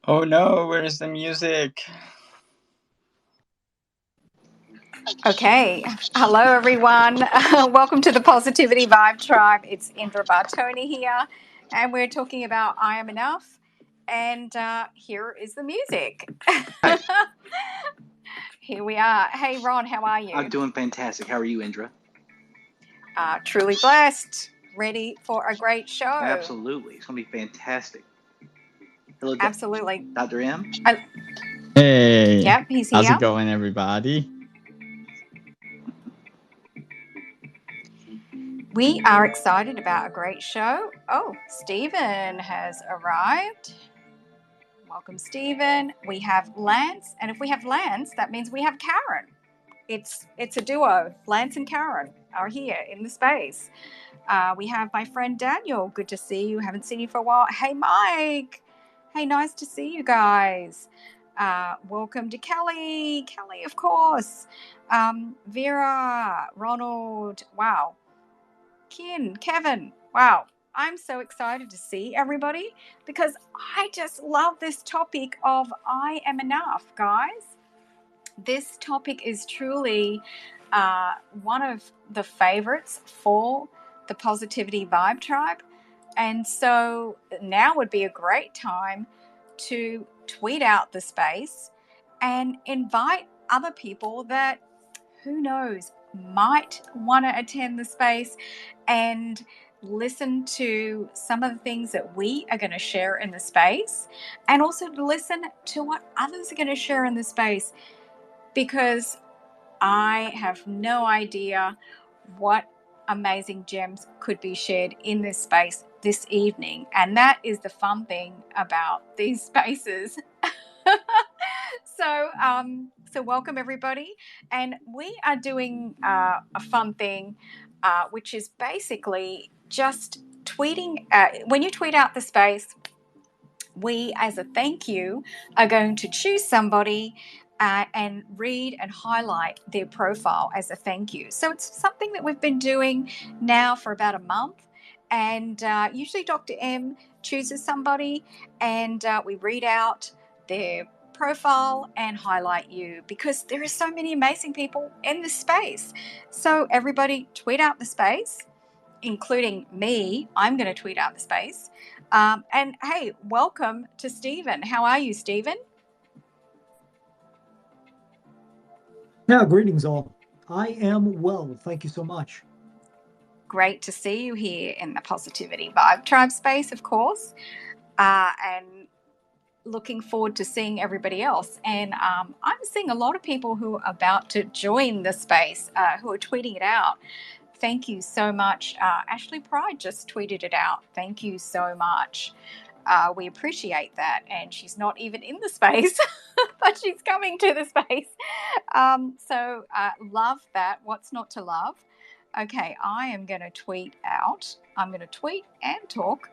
Oh no, where's the music? Okay. Hello, everyone. Welcome to the Positivity Vibe Tribe. It's Indra Bartona here, and we're talking about I Am Enough. And here is the music. Hi. Here we are. Hey, Ron, how are you? I'm doing fantastic. How are you, Indra? Truly blessed. Ready for a great show. Absolutely. It's going to be fantastic. Hello, Absolutely. Dr. M. Hey. Yep, he's here. How's it going, everybody? We are excited about a great show. Oh, Stephen has arrived. Welcome, Stephen. We have Lance, and if we have Lance, that means we have Karen. It's a duo. Lance and Karen are here in the space. We have my friend Daniel. Good to see you. Haven't seen you for a while. Hey, Mike. Hey, nice to see you guys. Welcome to Kelly. Kelly, of course. Vera, Ronald. Wow. Kevin. Wow. I'm so excited to see everybody because I just love this topic of I am enough, guys. This topic is truly one of the favorites for the Positivity Vibe Tribe. And so now would be a great time to tweet out the space and invite other people that, who knows, might want to attend the space and listen to some of the things that we are going to share in the space, and also to listen to what others are going to share in the space, because I have no idea what amazing gems could be shared in this space this evening. And that is the fun thing about these spaces. So welcome everybody, and we are doing a fun thing, which is basically just tweeting. When you tweet out the space, we, as a thank you, are going to choose somebody and read and highlight their profile as a thank you. So it's something that we've been doing now for about a month. And usually Dr. M chooses somebody, and we read out their profile and highlight you, because there are so many amazing people in this space. So everybody tweet out the space, including me. I'm going to tweet out the space. And hey, welcome to Stephen. How are you, Stephen? Yeah, greetings all. I am well, thank you so much. Great to see you here in the Positivity Vibe Tribe space, of course. And looking forward to seeing everybody else. And I'm seeing a lot of people who are about to join the space, who are tweeting it out. Thank you so much. Ashley Pride just tweeted it out. Thank you so much. We appreciate that. And she's not even in the space, but she's coming to the space. So love that. What's not to love? Okay, I am going to tweet out. I'm going to tweet and talk.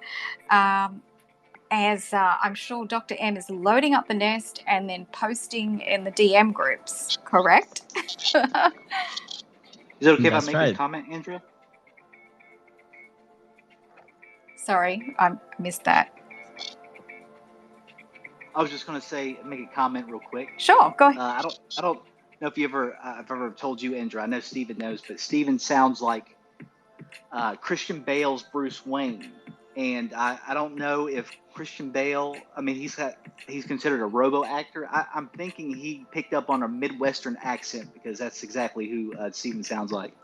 As I'm sure Dr. M is loading up the nest and then posting in the DM groups, correct? Is it okay if I That's make right. a comment, Indra? Sorry, I missed that. I was just going to say, make a comment real quick. Sure, go ahead. I don't know if I've ever told you, Indra. I know Stephen knows, but Stephen sounds like Christian Bale's Bruce Wayne. And I don't know if Christian Bale, I mean, he's considered a robo actor. I'm thinking he picked up on a Midwestern accent, because that's exactly who Stephen sounds like.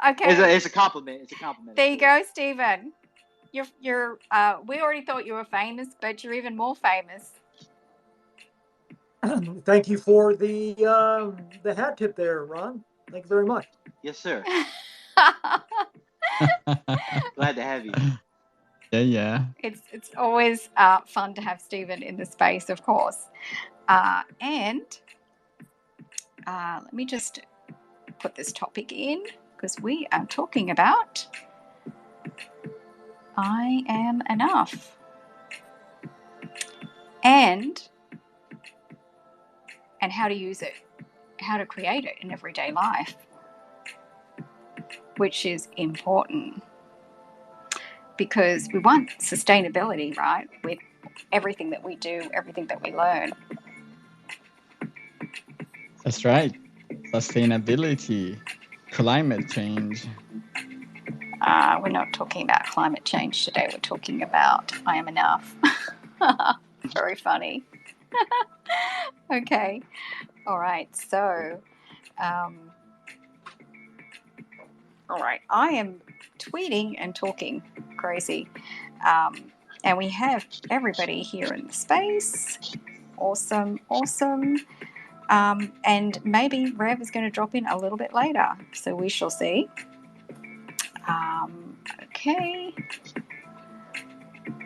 Okay. It's a compliment. It's a compliment. There you go, Stephen. You're we already thought you were famous, but you're even more famous. Thank you for the hat tip there, Ron. Thank you very much. Yes, sir. Glad to have you. Yeah. It's always fun to have Stephen in the space, of course. And let me just put this topic in, because we are talking about I am enough. And how to use it, how to create it in everyday life, which is important. because we want sustainability, right, with everything that we do, everything that we learn. That's right. Sustainability, climate change. We're not talking about climate change today. We're talking about I am enough. Very funny. Okay. All right. So, all right. I am tweeting and talking crazy. And we have everybody here in the space. Awesome. Awesome. And maybe Rev is going to drop in a little bit later. So we shall see. Okay.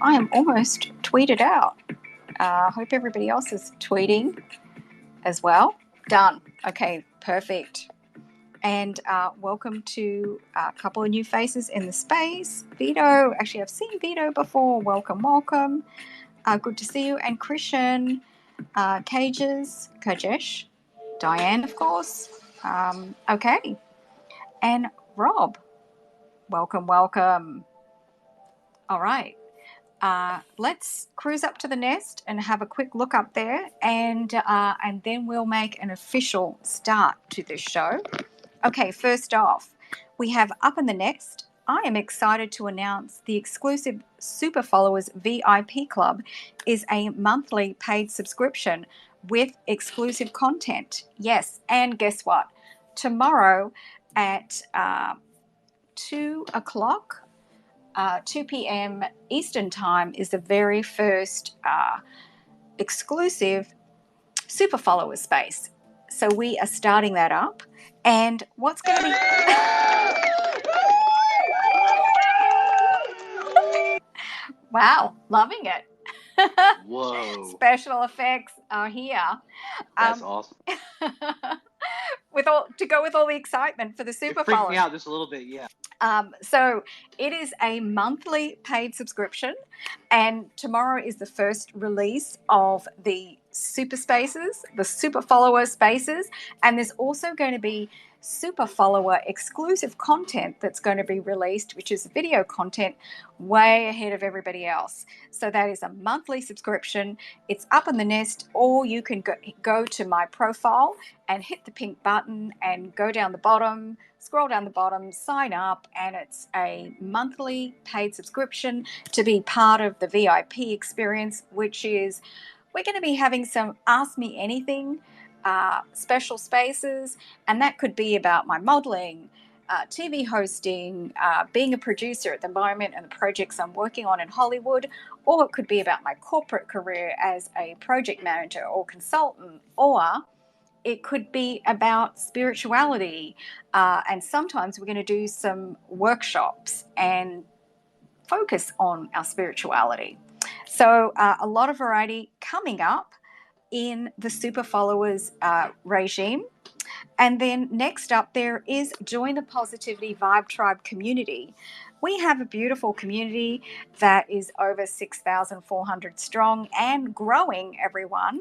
I am almost tweeted out. Hope everybody else is tweeting as well. Done. Okay, perfect. And welcome to a couple of new faces in the space. Vito, actually I've seen Vito before. Welcome, welcome. Good to see you. And Christian, Kajesh, Diane, of course. Okay. And Rob, welcome, welcome. All right. Let's cruise up to the nest and have a quick look up there, and then we'll make an official start to this show. Okay, first off, we have Up in the Nest. I am excited to announce the exclusive Super Followers VIP Club is a monthly paid subscription with exclusive content. Yes, and guess what? Tomorrow at 2 o'clock, 2 p.m. Eastern Time is the very first exclusive Super Follower space. So we are starting that up. And what's going to be... Wow, loving it. Whoa. Special effects are here. That's awesome. To go with all the excitement for the Super It freaked Followers. me out just a little bit, yeah. So it is a monthly paid subscription, and tomorrow is the first release of the Super Spaces, the Super Follower Spaces, and there's also going to be Super Follower exclusive content that's going to be released, which is video content way ahead of everybody else. So that is a monthly subscription. It's Up in the Nest, or you can go to my profile and hit the pink button and go down the bottom, scroll down the bottom, sign up, and it's a monthly paid subscription to be part of the VIP experience, which is we're going to be having some Ask Me Anything special spaces, and that could be about my modeling, TV hosting, being a producer at the moment and the projects I'm working on in Hollywood, or it could be about my corporate career as a project manager or consultant, or it could be about spirituality, and sometimes we're going to do some workshops and focus on our spirituality. So a lot of variety coming up in the Super Followers regime. And then next up there is Join the Positivity Vibe Tribe community. We have a beautiful community that is over 6,400 strong and growing, everyone.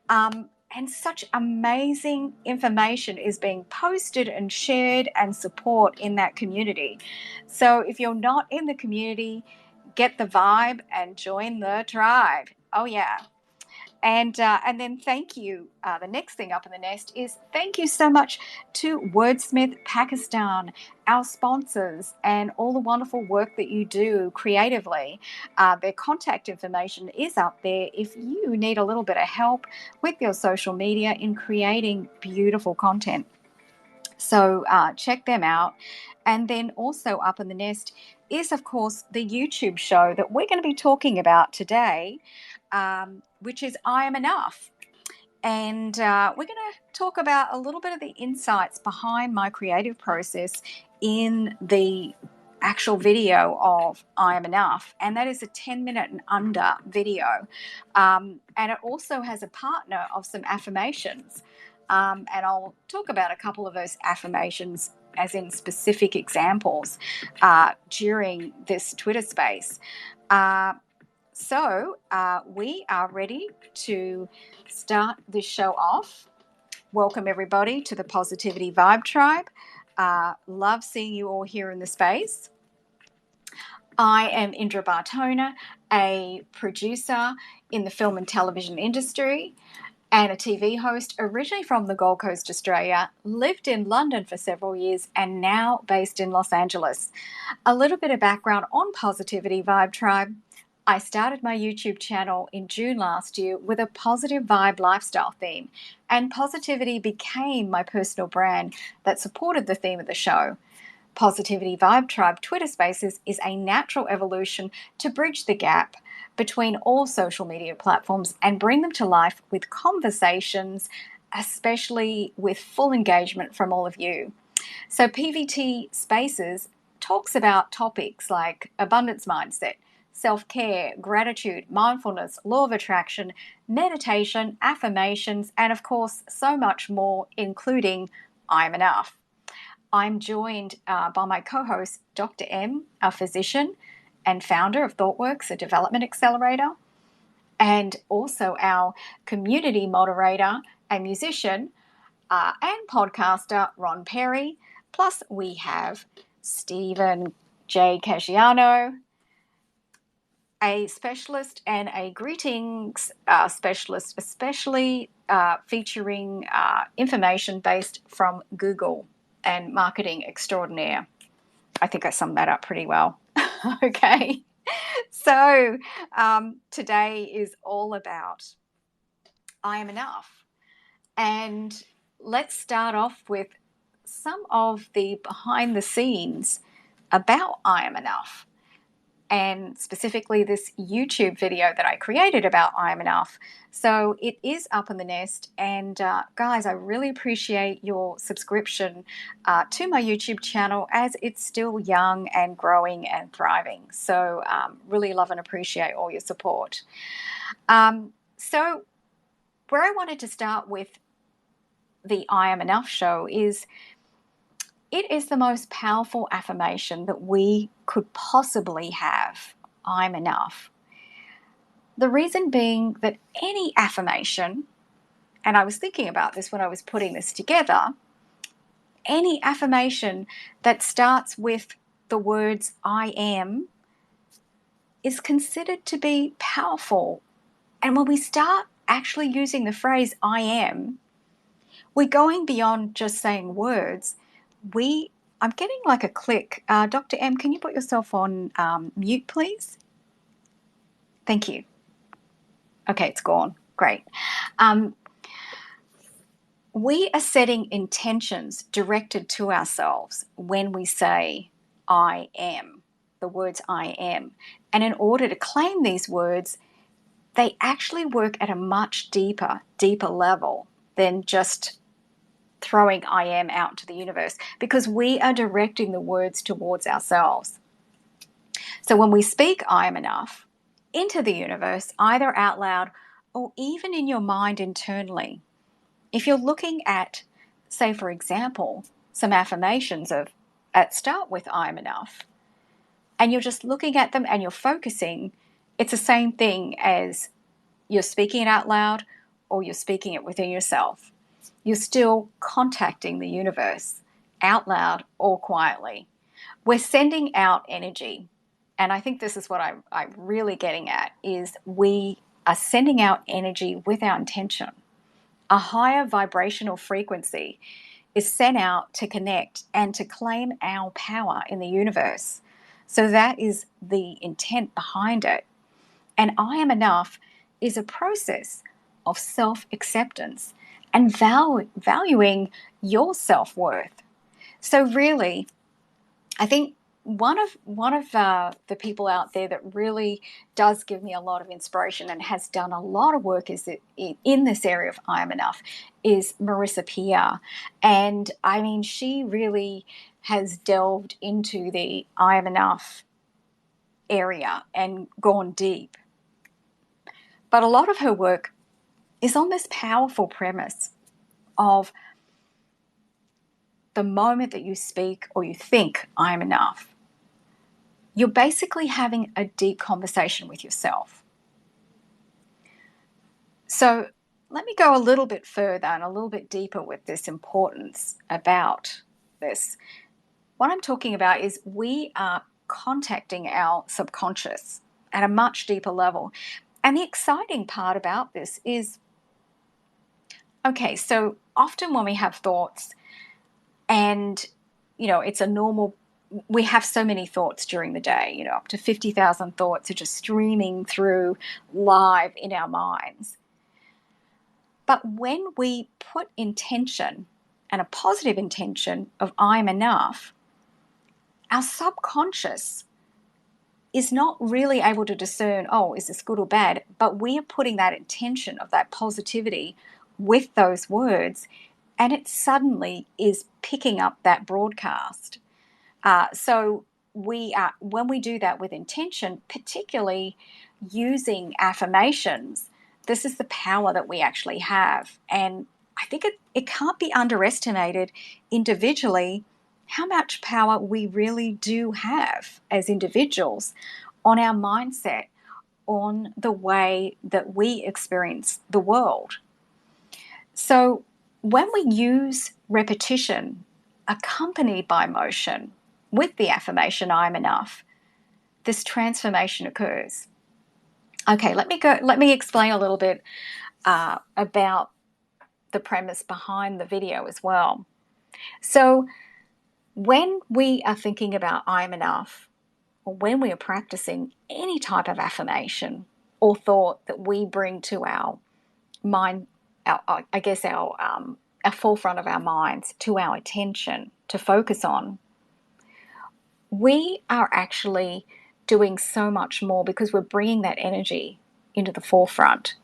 And such amazing information is being posted and shared and support in that community. So if you're not in the community, get the vibe and join the tribe. Oh, yeah. And then thank you. The next thing up in the nest is thank you so much to Wordsmith Pakistan, our sponsors, and all the wonderful work that you do creatively. Their contact information is up there if you need a little bit of help with your social media in creating beautiful content. So check them out. And then also up in the nest is, of course, the YouTube show that we're going to be talking about today, which is I Am Enough. And we're going to talk about a little bit of the insights behind my creative process in the actual video of I Am Enough. And that is a 10-minute and under video. And it also has a partner of some affirmations. And I'll talk about a couple of those affirmations as in specific examples during this Twitter space. So we are ready to start this show off. Welcome, everybody, to the Positivity Vibe Tribe. Love seeing you all here in the space. I am Indra Bartona, a producer in the film and television industry and a TV host, originally from the Gold Coast, Australia, lived in London for several years and now based in Los Angeles. A little bit of background on Positivity Vibe Tribe. I started my YouTube channel in June last year with a positive vibe lifestyle theme, and positivity became my personal brand that supported the theme of the show. Positivity Vibe Tribe Twitter Spaces is a natural evolution to bridge the gap between all social media platforms and bring them to life with conversations, especially with full engagement from all of you. So PVT Spaces talks about topics like abundance mindset, self-care, gratitude, mindfulness, law of attraction, meditation, affirmations, and of course, so much more, including I'm enough. I'm joined by my co-host, Dr. M, a physician and founder of ThoughtWorks, a development accelerator, and also our community moderator and musician and podcaster, Ron Perry. Plus, we have Stephen J. Casciano, a specialist and a greetings specialist, especially featuring information based from Google and marketing extraordinaire. I think I summed that up pretty well. Okay. So today is all about I am enough. And let's start off with some of the behind the scenes about I am enough. And specifically this YouTube video that I created about I am enough. So it is up in the nest, and guys, I really appreciate your subscription to my YouTube channel as it's still young and growing and thriving. So really love and appreciate all your support. So where I wanted to start with the I am enough show is it is the most powerful affirmation that we could possibly have. I'm enough. The reason being that any affirmation, and I was thinking about this when I was putting this together, any affirmation that starts with the words I am is considered to be powerful. And when we start actually using the phrase I am, we're going beyond just saying words. I'm getting like a click. Dr. M, can you put yourself on mute, please? Thank you. Okay, it's gone. Great. We are setting intentions directed to ourselves when we say I am, the words I am. And in order to claim these words, they actually work at a much deeper level than just throwing I am out into the universe, because we are directing the words towards ourselves. So when we speak I am enough into the universe, either out loud or even in your mind internally, if you're looking at, say, for example, some affirmations that start with I am enough, and you're just looking at them and you're focusing, it's the same thing as you're speaking it out loud or you're speaking it within yourself. You're still contacting the universe out loud or quietly. We're sending out energy. And I think this is what I'm really getting at, is we are sending out energy with our intention. A higher vibrational frequency is sent out to connect and to claim our power in the universe. So that is the intent behind it. And I am enough is a process of self-acceptance and valuing your self-worth. So really, I think one of the people out there that really does give me a lot of inspiration and has done a lot of work in this area of I am enough is Marissa Peer. And I mean, she really has delved into the I am enough area and gone deep. But a lot of her work is on this powerful premise of the moment that you speak or you think I am enough, you're basically having a deep conversation with yourself. So let me go a little bit further and a little bit deeper with this importance about this. What I'm talking about is we are contacting our subconscious at a much deeper level. And the exciting part about this is, okay, so often when we have thoughts and, it's a normal, we have so many thoughts during the day, up to 50,000 thoughts are just streaming through live in our minds. But when we put intention, and a positive intention of I'm enough, our subconscious is not really able to discern, oh, is this good or bad? But we are putting that intention of that positivity with those words, and it suddenly is picking up that broadcast. So when we do that with intention, particularly using affirmations, this is the power that we actually have. And I think it can't be underestimated individually how much power we really do have as individuals on our mindset, on the way that we experience the world. So when we use repetition accompanied by motion with the affirmation, I'm enough, this transformation occurs. Okay, let me explain a little bit about the premise behind the video as well. So when we are thinking about I'm enough, or when we are practicing any type of affirmation or thought that we bring to our mind, our forefront of our minds, to our attention to focus on, we are actually doing so much more because we're bringing that energy into the forefront.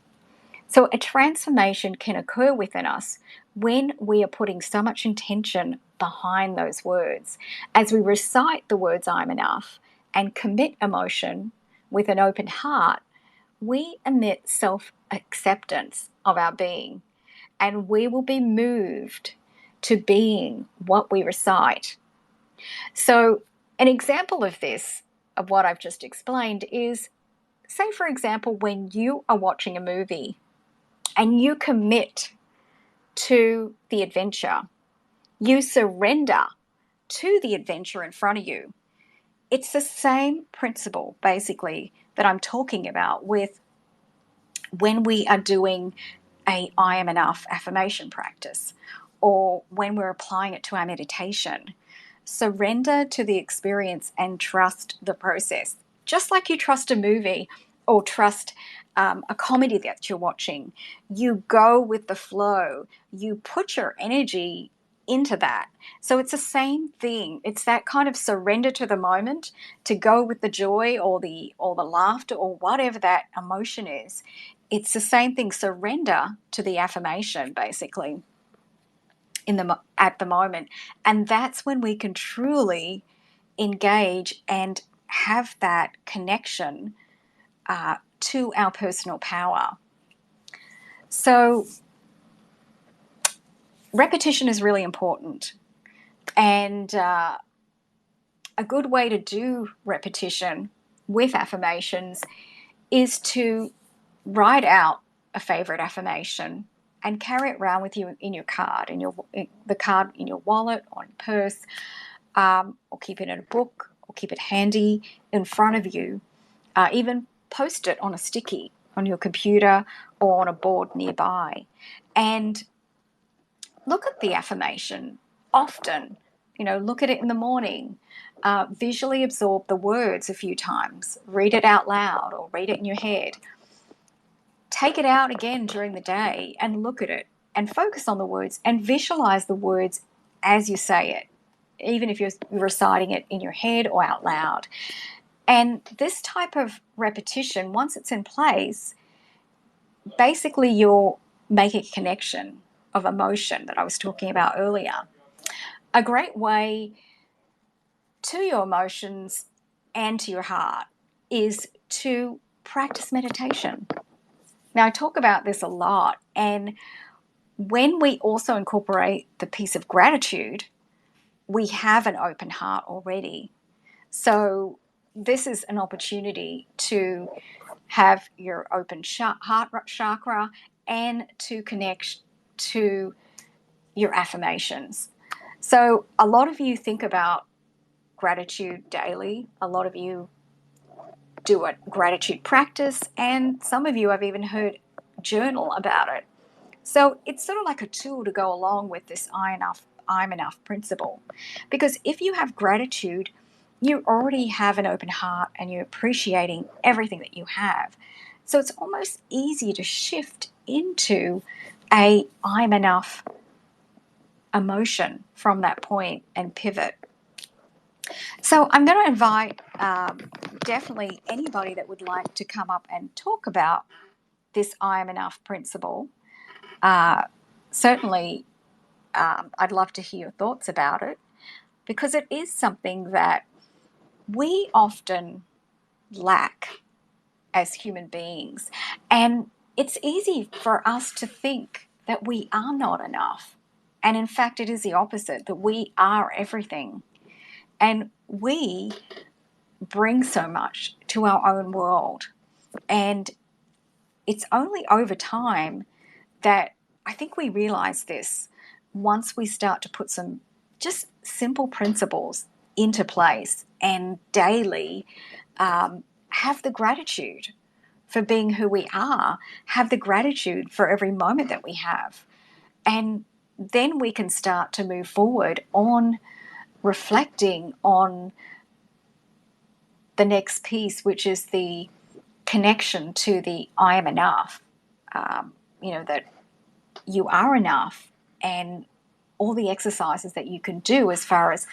So a transformation can occur within us when we are putting so much intention behind those words. As we recite the words I'm enough and commit emotion with an open heart, we emit self-acceptance of our being, and we will be moved to being what we recite. So an example of this, of what I've just explained, is, say, for example, when you are watching a movie and you commit to the adventure, you surrender to the adventure in front of you. It's the same principle, basically, that I'm talking about with when we are doing a I am enough affirmation practice, or when we're applying it to our meditation. Surrender to the experience and trust the process. Just like you trust a movie or trust a comedy that you're watching, you go with the flow. You put your energy into that. So it's the same thing. It's that kind of surrender to the moment, to go with the joy or the laughter or whatever that emotion is. It's the same thing. Surrender to the affirmation, basically, at the moment, and that's when we can truly engage and have that connection to our personal power. So repetition is really important, and a good way to do repetition with affirmations is to write out a favorite affirmation and carry it around with you in your card, the card in your wallet or in your purse, or keep it in a book, or keep it handy in front of you. Even post it on a sticky on your computer or on a board nearby. And look at the affirmation often. Look at it in the morning. Visually absorb the words a few times. Read it out loud or read it in your head. Take it out again during the day and look at it and focus on the words and visualize the words as you say it, even if you're reciting it in your head or out loud. And this type of repetition, once it's in place, basically you're making a connection of emotion that I was talking about earlier. A great way to your emotions and to your heart is to practice meditation. Now, I talk about this a lot, and when we also incorporate the piece of gratitude, we have an open heart already. So this is an opportunity to have your open heart chakra and to connect to your affirmations. So a lot of you think about gratitude daily. A lot of you do a gratitude practice, and some of you I've even heard journal about it. So it's sort of like a tool to go along with this I'm enough principle. Because if you have gratitude, you already have an open heart and you're appreciating everything that you have. So it's almost easy to shift into a I'm enough emotion from that point and pivot. So I'm going to invite definitely anybody that would like to come up and talk about this I am enough principle. Certainly, I'd love to hear your thoughts about it, because it is something that we often lack as human beings. And it's easy for us to think that we are not enough. And in fact, it is the opposite, that we are everything. And we bring so much to our own world. And it's only over time that I think we realize this, once we start to put some just simple principles into place and daily have the gratitude for being who we are, have the gratitude for every moment that we have. And then we can start to move forward on reflecting on the next piece, which is the connection to the I am enough. That you are enough, and all the exercises that you can do as far as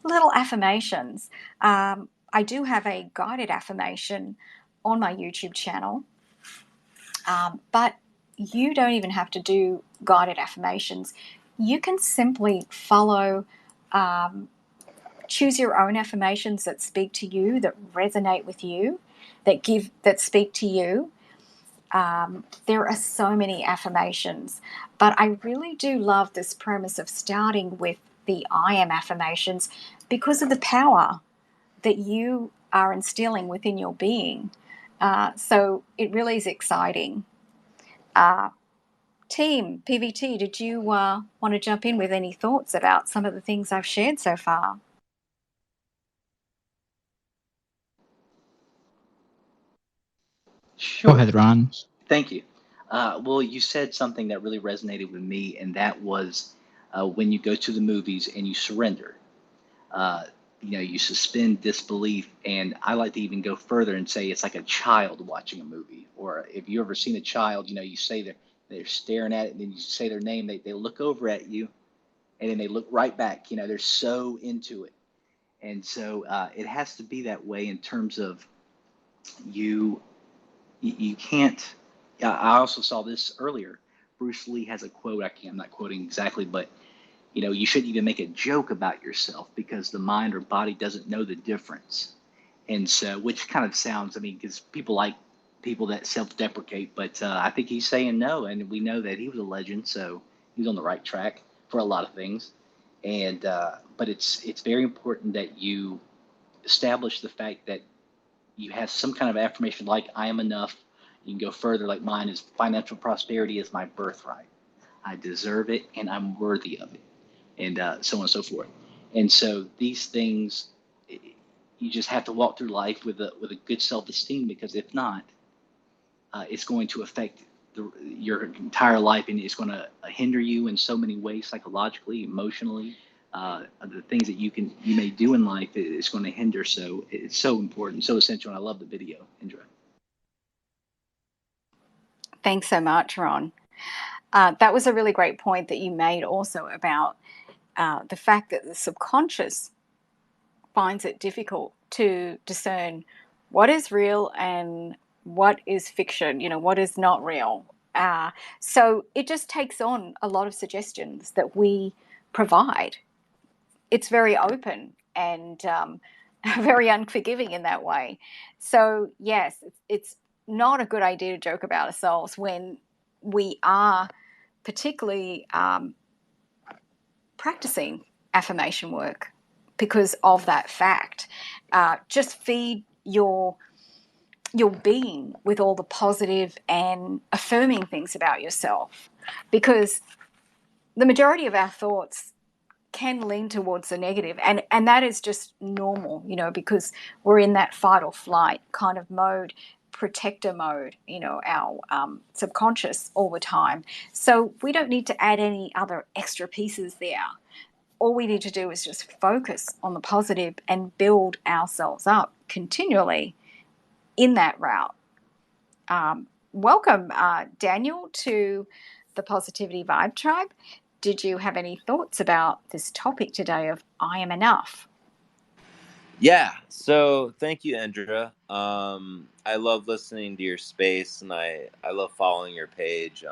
little affirmations. I do have a guided affirmation on my YouTube channel, but you don't even have to do guided affirmations. You can simply follow, choose your own affirmations that speak to you, that resonate with you, that speak to you. There are so many affirmations, but I really do love this premise of starting with the I am affirmations because of the power that you are instilling within your being. So it really is exciting. Team PVT, did you want to jump in with any thoughts about some of the things I've shared so far? Go Sure. ahead, Ron. Thank you. Well, you said something that really resonated with me, and that was when you go to the movies and you surrender. Uh, you suspend disbelief, and I like to even go further and say it's like a child watching a movie. Or if you ever seen a child, you say they're staring at it, and then you say their name, they look over at you, and then they look right back. They're so into it, and so it has to be that way in terms of you. You can't. I also saw this earlier. Bruce Lee has a quote. I'm not quoting exactly, but you shouldn't even make a joke about yourself because the mind or body doesn't know the difference. And so, which kind of sounds, because people like people that self-deprecate, but I think he's saying no, and we know that he was a legend, so he's on the right track for a lot of things. And but it's very important that you establish the fact that you have some kind of affirmation like I am enough. You can go further, like mine is financial prosperity is my birthright. I deserve it and I'm worthy of it, and so on and so forth. And so these things, you just have to walk through life with a good self-esteem, because if not, it's going to affect your entire life, and it's going to hinder you in so many ways, psychologically, emotionally. The things that you may do in life is going to hinder. So it's so important, so essential. And I love the video, Indra. Thanks so much, Ron. That was a really great point that you made also about the fact that the subconscious finds it difficult to discern what is real and what is fiction, what is not real. So it just takes on a lot of suggestions that we provide. It's very open and very unforgiving in that way. So, yes, it's not a good idea to joke about ourselves when we are particularly practicing affirmation work because of that fact. Just feed your being with all the positive and affirming things about yourself, because the majority of our thoughts can lean towards the negative, and that is just normal, because we're in that fight or flight kind of mode, protector mode, our subconscious all the time. So we don't need to add any other extra pieces there. All we need to do is just focus on the positive and build ourselves up continually in that route. Welcome, Daniel, to the Positivity Vibe Tribe. Did you have any thoughts about this topic today of I am enough? Yeah, so thank you, Indra. I love listening to your space, and I love following your page.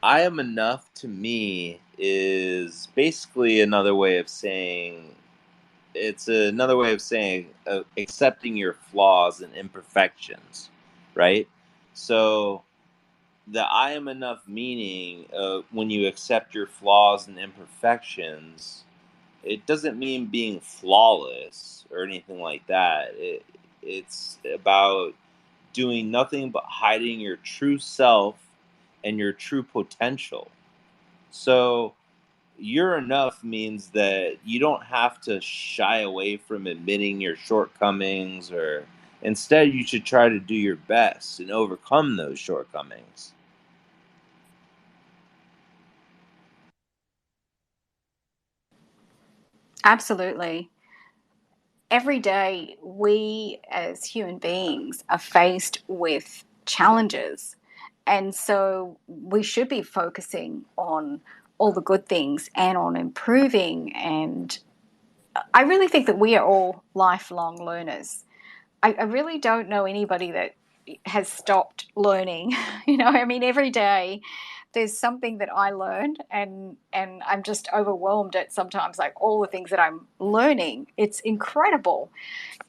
I am enough to me is basically another way of saying, accepting your flaws and imperfections, right? So the I am enough meaning, when you accept your flaws and imperfections, it doesn't mean being flawless or anything like that. It's about doing nothing but hiding your true self and your true potential. So you're enough means that you don't have to shy away from admitting your shortcomings, or instead you should try to do your best and overcome those shortcomings. Absolutely. Every day, we as human beings are faced with challenges. And so we should be focusing on all the good things and on improving. And I really think that we are all lifelong learners. I really don't know anybody that has stopped learning. Every day there's something that I learned, and I'm just overwhelmed at sometimes, like, all the things that I'm learning. It's incredible.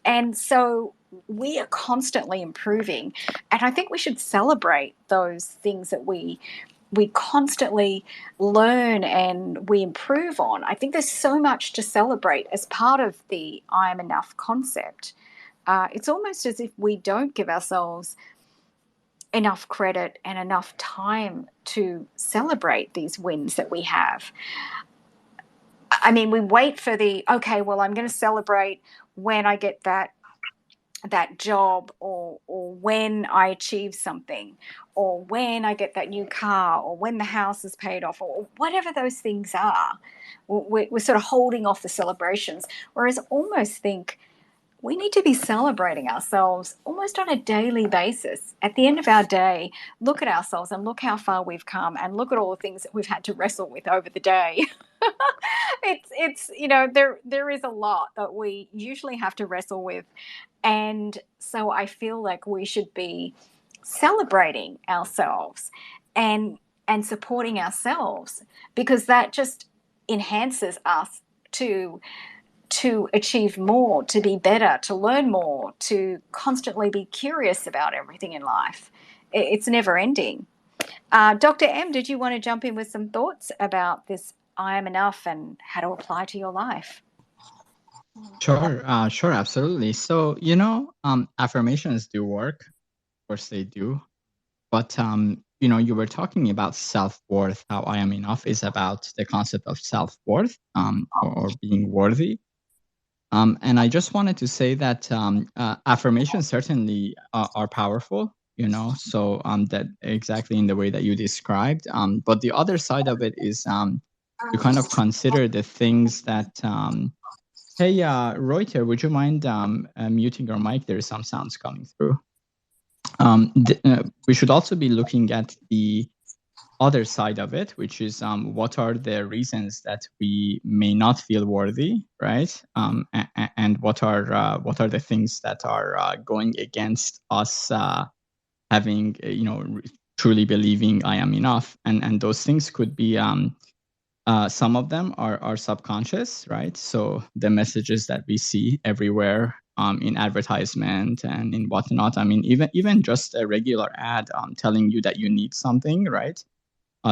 And so we are constantly improving, and I think we should celebrate those things that we constantly learn and we improve on. I think there's so much to celebrate as part of the I am enough concept. It's almost as if we don't give ourselves enough credit and enough time to celebrate these wins that we have. We wait for okay, well, I'm going to celebrate when I get that job, or when I achieve something, or when I get that new car, or when the house is paid off, or whatever those things are. We're sort of holding off the celebrations, whereas I almost think we need to be celebrating ourselves almost on a daily basis. At the end of our day, look at ourselves and look how far we've come, and look at all the things that we've had to wrestle with over the day. It's there is a lot that we usually have to wrestle with. And so I feel like we should be celebrating ourselves and supporting ourselves, because that just enhances us to achieve more, to be better, to learn more, to constantly be curious about everything in life. It's never ending. Dr. M, did you want to jump in with some thoughts about this I am enough and how to apply to your life? Sure, absolutely. So, affirmations do work. Of course they do. But, you were talking about self-worth, how I am enough is about the concept of self-worth, or being worthy. And I just wanted to say that affirmations certainly are powerful, so that exactly in the way that you described. But the other side of it is to kind of consider the things that, hey, Reuter, would you mind muting your mic? There is some sounds coming through. We should also be looking at the other side of it, which is what are the reasons that we may not feel worthy, right? And what are the things that are going against us having, truly believing I am enough, and those things could be some of them are subconscious, right? So the messages that we see everywhere in advertisement and in whatnot. Even just a regular ad telling you that you need something, right?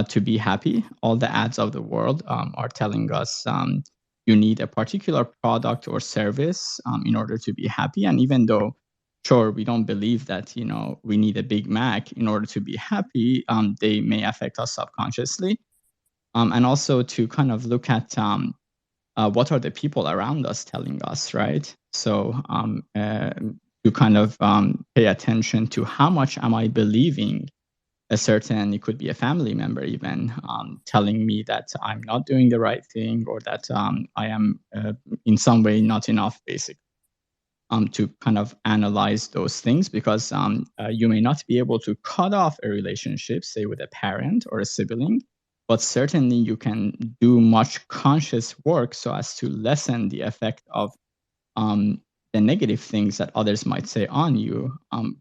To be happy. All the ads of the world are telling us you need a particular product or service in order to be happy. And even though, sure, we don't believe that, we need a Big Mac in order to be happy, they may affect us subconsciously. and also to kind of look at what are the people around us telling us, right? So to kind of pay attention to how much am I believing a certain, it could be a family member even, telling me that I'm not doing the right thing, or that I am in some way not enough, basically. To kind of analyze those things, because you may not be able to cut off a relationship, say with a parent or a sibling, but certainly you can do much conscious work so as to lessen the effect of the negative things that others might say on you,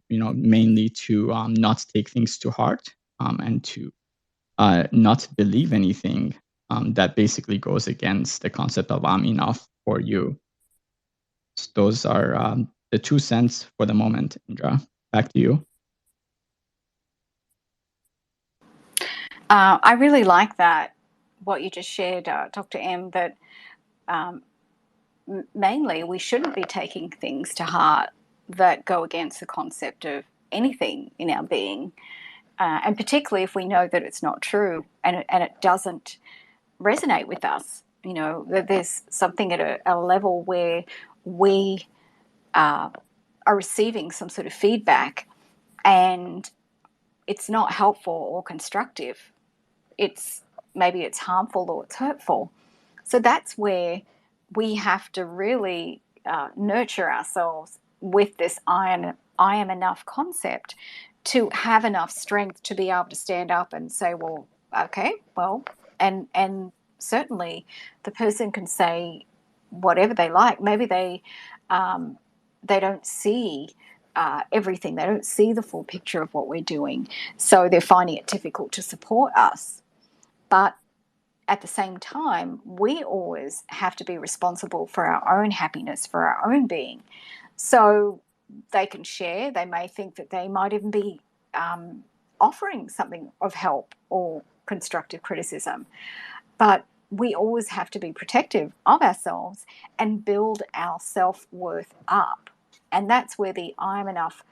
mainly to not take things to heart, and to not believe anything that basically goes against the concept of I'm enough for you. So those are the 2 cents for the moment. Indra, back to you. I really like that, what you just shared, Dr. M, that mainly we shouldn't be taking things to heart that go against the concept of anything in our being, and particularly if we know that it's not true and it doesn't resonate with us. That there's something at a level where we are receiving some sort of feedback and it's not helpful or constructive. Maybe it's harmful or it's hurtful. So that's where we have to really nurture ourselves with this I am enough concept, to have enough strength to be able to stand up and say, well, okay, well, and certainly the person can say whatever they like. Maybe they don't see everything. They don't see the full picture of what we're doing, so they're finding it difficult to support us. But at the same time, we always have to be responsible for our own happiness, for our own being. So they can share. They may think that they might even be offering something of help or constructive criticism. But we always have to be protective of ourselves and build our self-worth up. And that's where the I am enough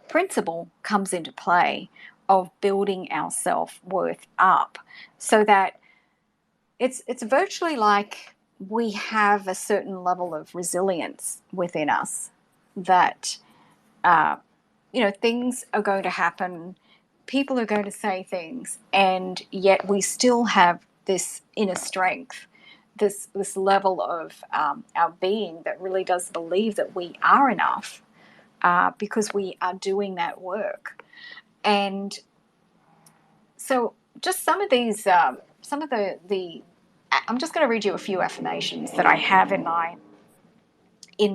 principle comes into play, of building our self-worth up, so that it's virtually like we have a certain level of resilience within us, that things are going to happen, people are going to say things, and yet we still have this inner strength, this level of our being that really does believe that we are enough, because we are doing that work. And so just some of these, some of the I'm just going to read you a few affirmations that I have in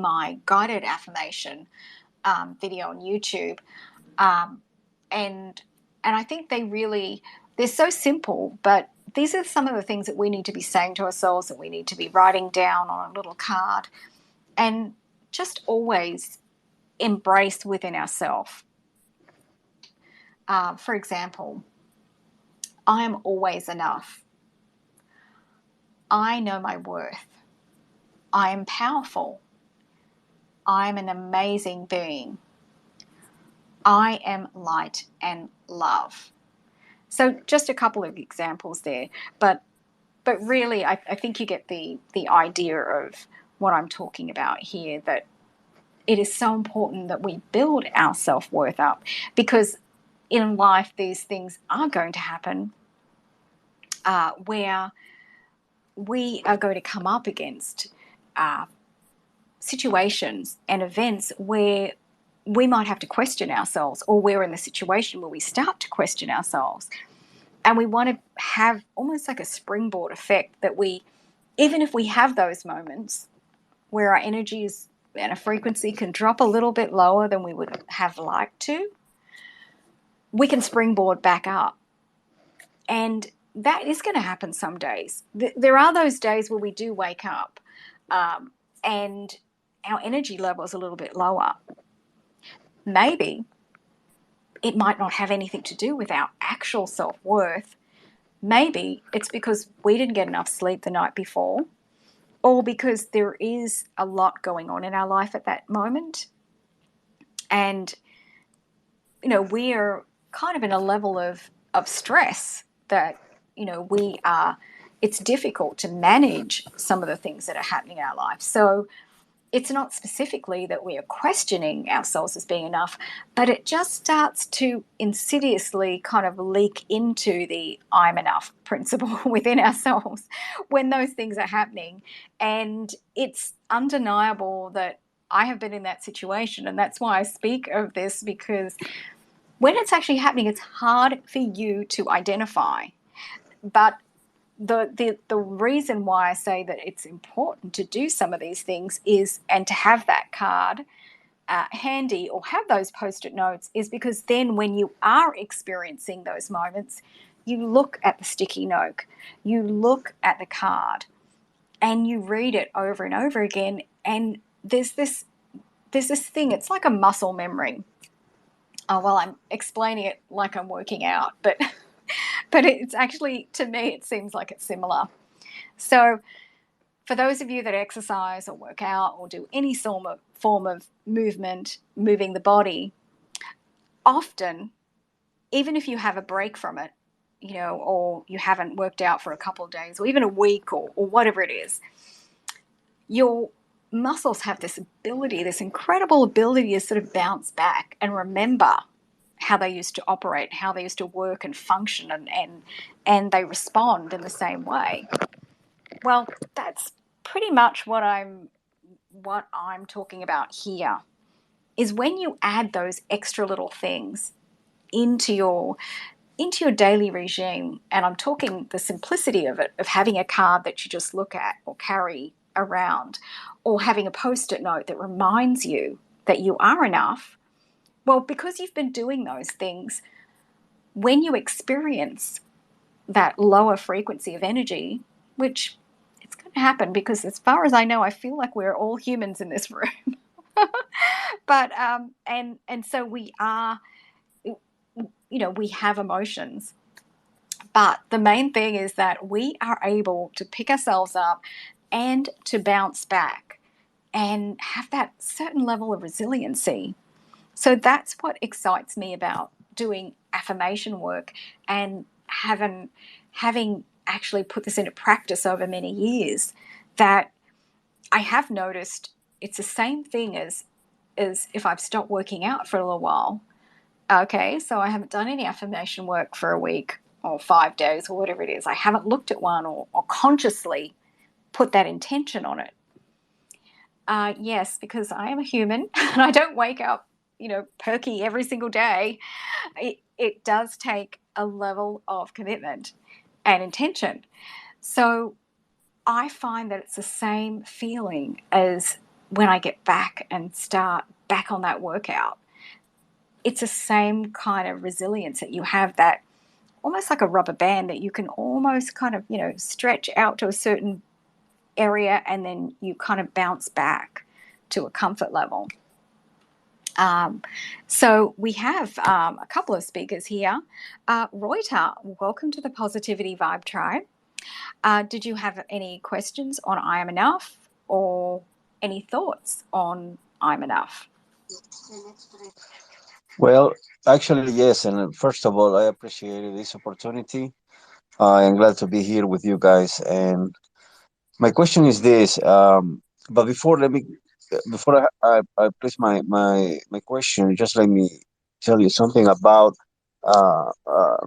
my guided affirmation video on YouTube. And I think they're so simple, but these are some of the things that we need to be saying to ourselves, that we need to be writing down on a little card, and just always embrace within ourselves. For example, I am always enough. I know my worth. I am powerful. I am an amazing being. I am light and love. So just a couple of examples there, but really I think you get the idea of what I'm talking about here, that it is so important that we build our self-worth up, because in life these things are going to happen, where we are going to come up against situations and events where we might have to question ourselves, or we're in the situation where we start to question ourselves. And we want to have almost like a springboard effect, that even if we have those moments where our energies and a frequency can drop a little bit lower than we would have liked to, we can springboard back up. And that is going to happen some days. There are those days where we do wake up and our energy level is a little bit lower. Maybe it might not have anything to do with our actual self-worth. Maybe it's because we didn't get enough sleep the night before, or because there is a lot going on in our life at that moment. And, we are kind of in a level of stress that it's difficult to manage some of the things that are happening in our life. So it's not specifically that we are questioning ourselves as being enough, but it just starts to insidiously kind of leak into the I'm enough principle within ourselves when those things are happening. And it's undeniable that I have been in that situation. And that's why I speak of this, because when it's actually happening, it's hard for you to identify. But the reason why I say that it's important to do some of these things is, and to have that card handy or have those post-it notes, is because then when you are experiencing those moments, you look at the sticky note, you look at the card, and you read it over and over again. And there's this thing. It's like a muscle memory. Oh, well, I'm explaining it like I'm working out, but it's actually, to me, it seems like it's similar. So for those of you that exercise or work out or do any form of movement, moving the body, often, even if you have a break from it, or you haven't worked out for a couple of days or even a week or whatever it is, your muscles have this ability, this incredible ability to sort of bounce back and remember how they used to operate, how they used to work and function, and they respond in the same way. Well, that's pretty much what I'm talking about here, is when you add those extra little things into your daily regime. And I'm talking the simplicity of it, of having a card that you just look at or carry around, or having a post-it note that reminds you that you are enough. Well, because you've been doing those things, when you experience that lower frequency of energy, which it's going to happen, because as far as I know, I feel like we're all humans in this room. But and so we are, we have emotions. But the main thing is that we are able to pick ourselves up and to bounce back and have that certain level of resiliency. So that's what excites me about doing affirmation work, and having actually put this into practice over many years, that I have noticed it's the same thing as if I've stopped working out for a little while. Okay, so I haven't done any affirmation work for a week or 5 days or whatever it is. I haven't looked at one or consciously put that intention on it. Yes, because I am a human and I don't wake up, perky every single day. It does take a level of commitment and intention. So I find that it's the same feeling as when I get back and start back on that workout. It's the same kind of resilience that you have, that almost like a rubber band that you can almost kind of, stretch out to a certain area, and then you kind of bounce back to a comfort level. So we have a couple of speakers here. Reuter, welcome to the Positivity Vibe Tribe. Did you have any questions on I Am Enough, or any thoughts on I'm Enough? Well, actually, yes. And first of all, I appreciate this opportunity. I am glad to be here with you guys. And my question is this. But before I place my question, just let me tell you something about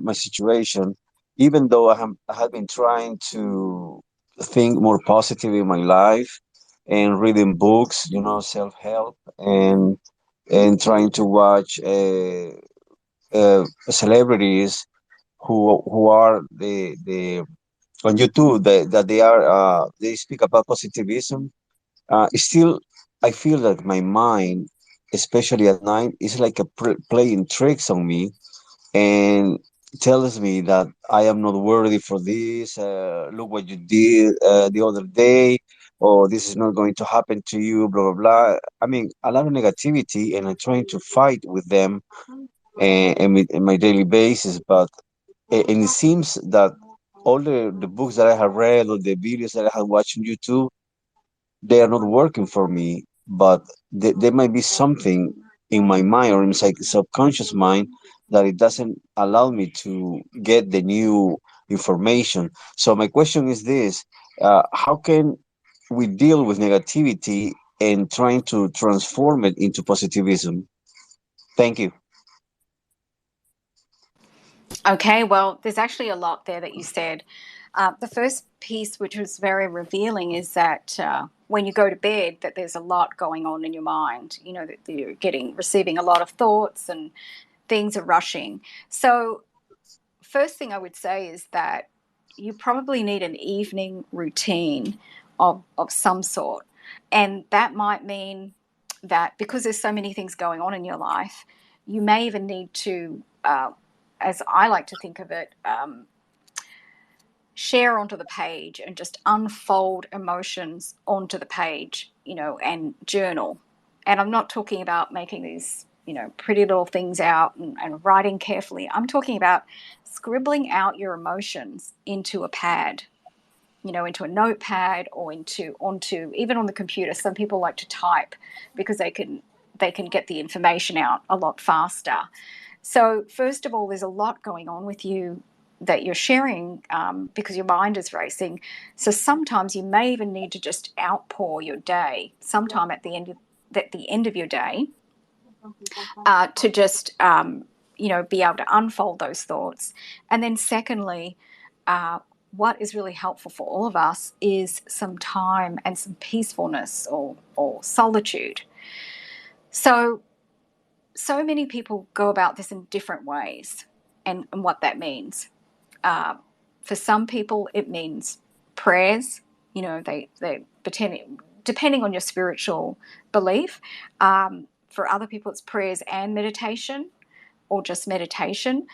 my situation. Even though I have been trying to think more positive in my life and reading books, self-help, and trying to watch celebrities who are the on YouTube, that they speak about positivism. Still, I feel that my mind, especially at night, is like playing tricks on me, and tells me that I am not worthy for this. Look what you did the other day, or this is not going to happen to you. Blah blah blah. I mean, a lot of negativity, and I'm trying to fight with them in my daily basis. But and it seems that all the books that I have read, or the videos that I have watched on YouTube, they are not working for me. But there might be something in my mind, or in my subconscious mind, that it doesn't allow me to get the new information. So my question is this: how can we deal with negativity and trying to transform it into positivism? Thank you. Okay, well, there's actually a lot there that you said. The first piece, which was very revealing, is that when you go to bed, that there's a lot going on in your mind. You know, that you're receiving a lot of thoughts and things are rushing. So, first thing I would say is that you probably need an evening routine of some sort, and that might mean that because there's so many things going on in your life, you may even need to, as I like to think of it, share onto the page and just unfold emotions onto the page, you know, and journal. And I'm not talking about making these, you know, pretty little things out and writing carefully. I'm talking about scribbling out your emotions into a pad, you know, into a notepad or onto even on the computer. Some people like to type because they can get the information out a lot faster. So first of all, there's a lot going on with you that you're sharing because your mind is racing. So sometimes you may even need to just outpour your day sometime at the end of your day to just you know, be able to unfold those thoughts. And then secondly, what is really helpful for all of us is some time and some peacefulness or solitude. So many people go about this in different ways, and what that means. For some people, it means prayers. You know, they depending on your spiritual belief. For other people, it's prayers and meditation, or just meditation.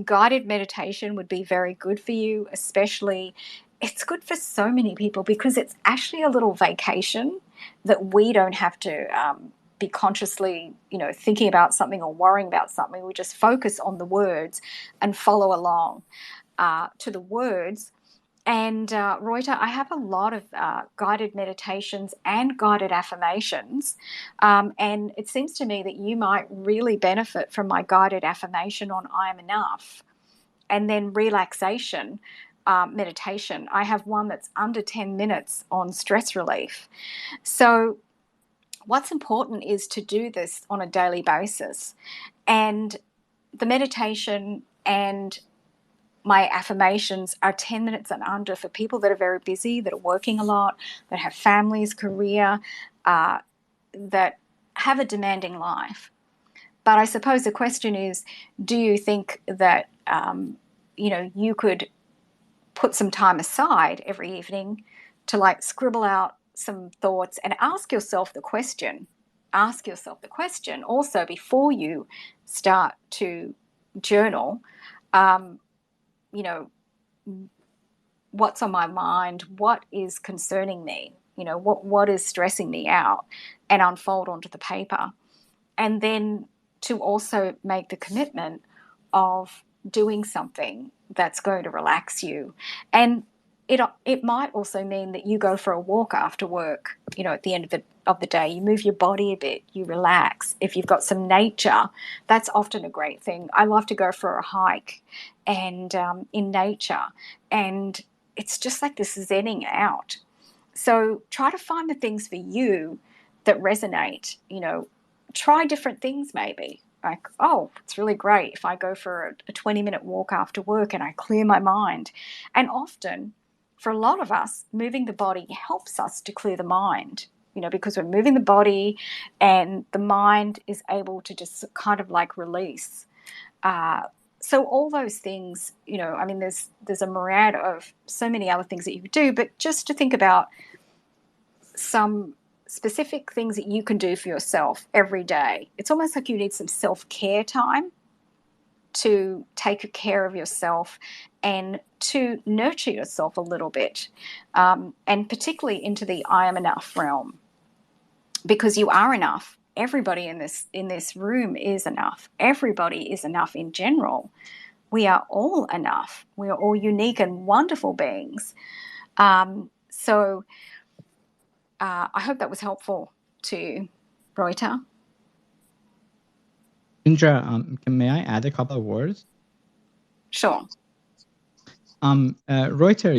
Guided meditation would be very good for you, especially. It's good for so many people because it's actually a little vacation that we don't have to be consciously, you know, thinking about something or worrying about something. We just focus on the words and follow along to the words. And Reuter, I have a lot of guided meditations and guided affirmations. And it seems to me that you might really benefit from my guided affirmation on I am enough. And then relaxation meditation. I have one that's under 10 minutes on stress relief. So what's important is to do this on a daily basis. And the meditation and my affirmations are 10 minutes and under for people that are very busy, that are working a lot, that have families, career, that have a demanding life. But I suppose the question is, do you think that, you know, you could put some time aside every evening to like scribble out some thoughts and ask yourself the question also before you start to journal, you know, what's on my mind, what is concerning me, you know, what is stressing me out, and unfold onto the paper. And then to also make the commitment of doing something that's going to relax you. And it might also mean that you go for a walk after work, you know, at the end of the day. You move your body a bit, you relax. If you've got some nature, that's often a great thing. I love to go for a hike and in nature, and it's just like this zenning out. So try to find the things for you that resonate. You know, try different things maybe. Like, oh, it's really great if I go for a 20-minute walk after work and I clear my mind. And often, for a lot of us, moving the body helps us to clear the mind, you know, because we're moving the body and the mind is able to just kind of like release. So all those things, you know, I mean, there's a myriad of so many other things that you could do, but just to think about some specific things that you can do for yourself every day. It's almost like you need some self-care time to take care of yourself and to nurture yourself a little bit, and particularly into the I am enough realm, because you are enough. Everybody in this room is enough. Everybody is enough in general. We are all enough. We are all unique and wonderful beings. So I hope that was helpful to you, Reuter. Indra, may I add a couple of words? Sure. Reuter,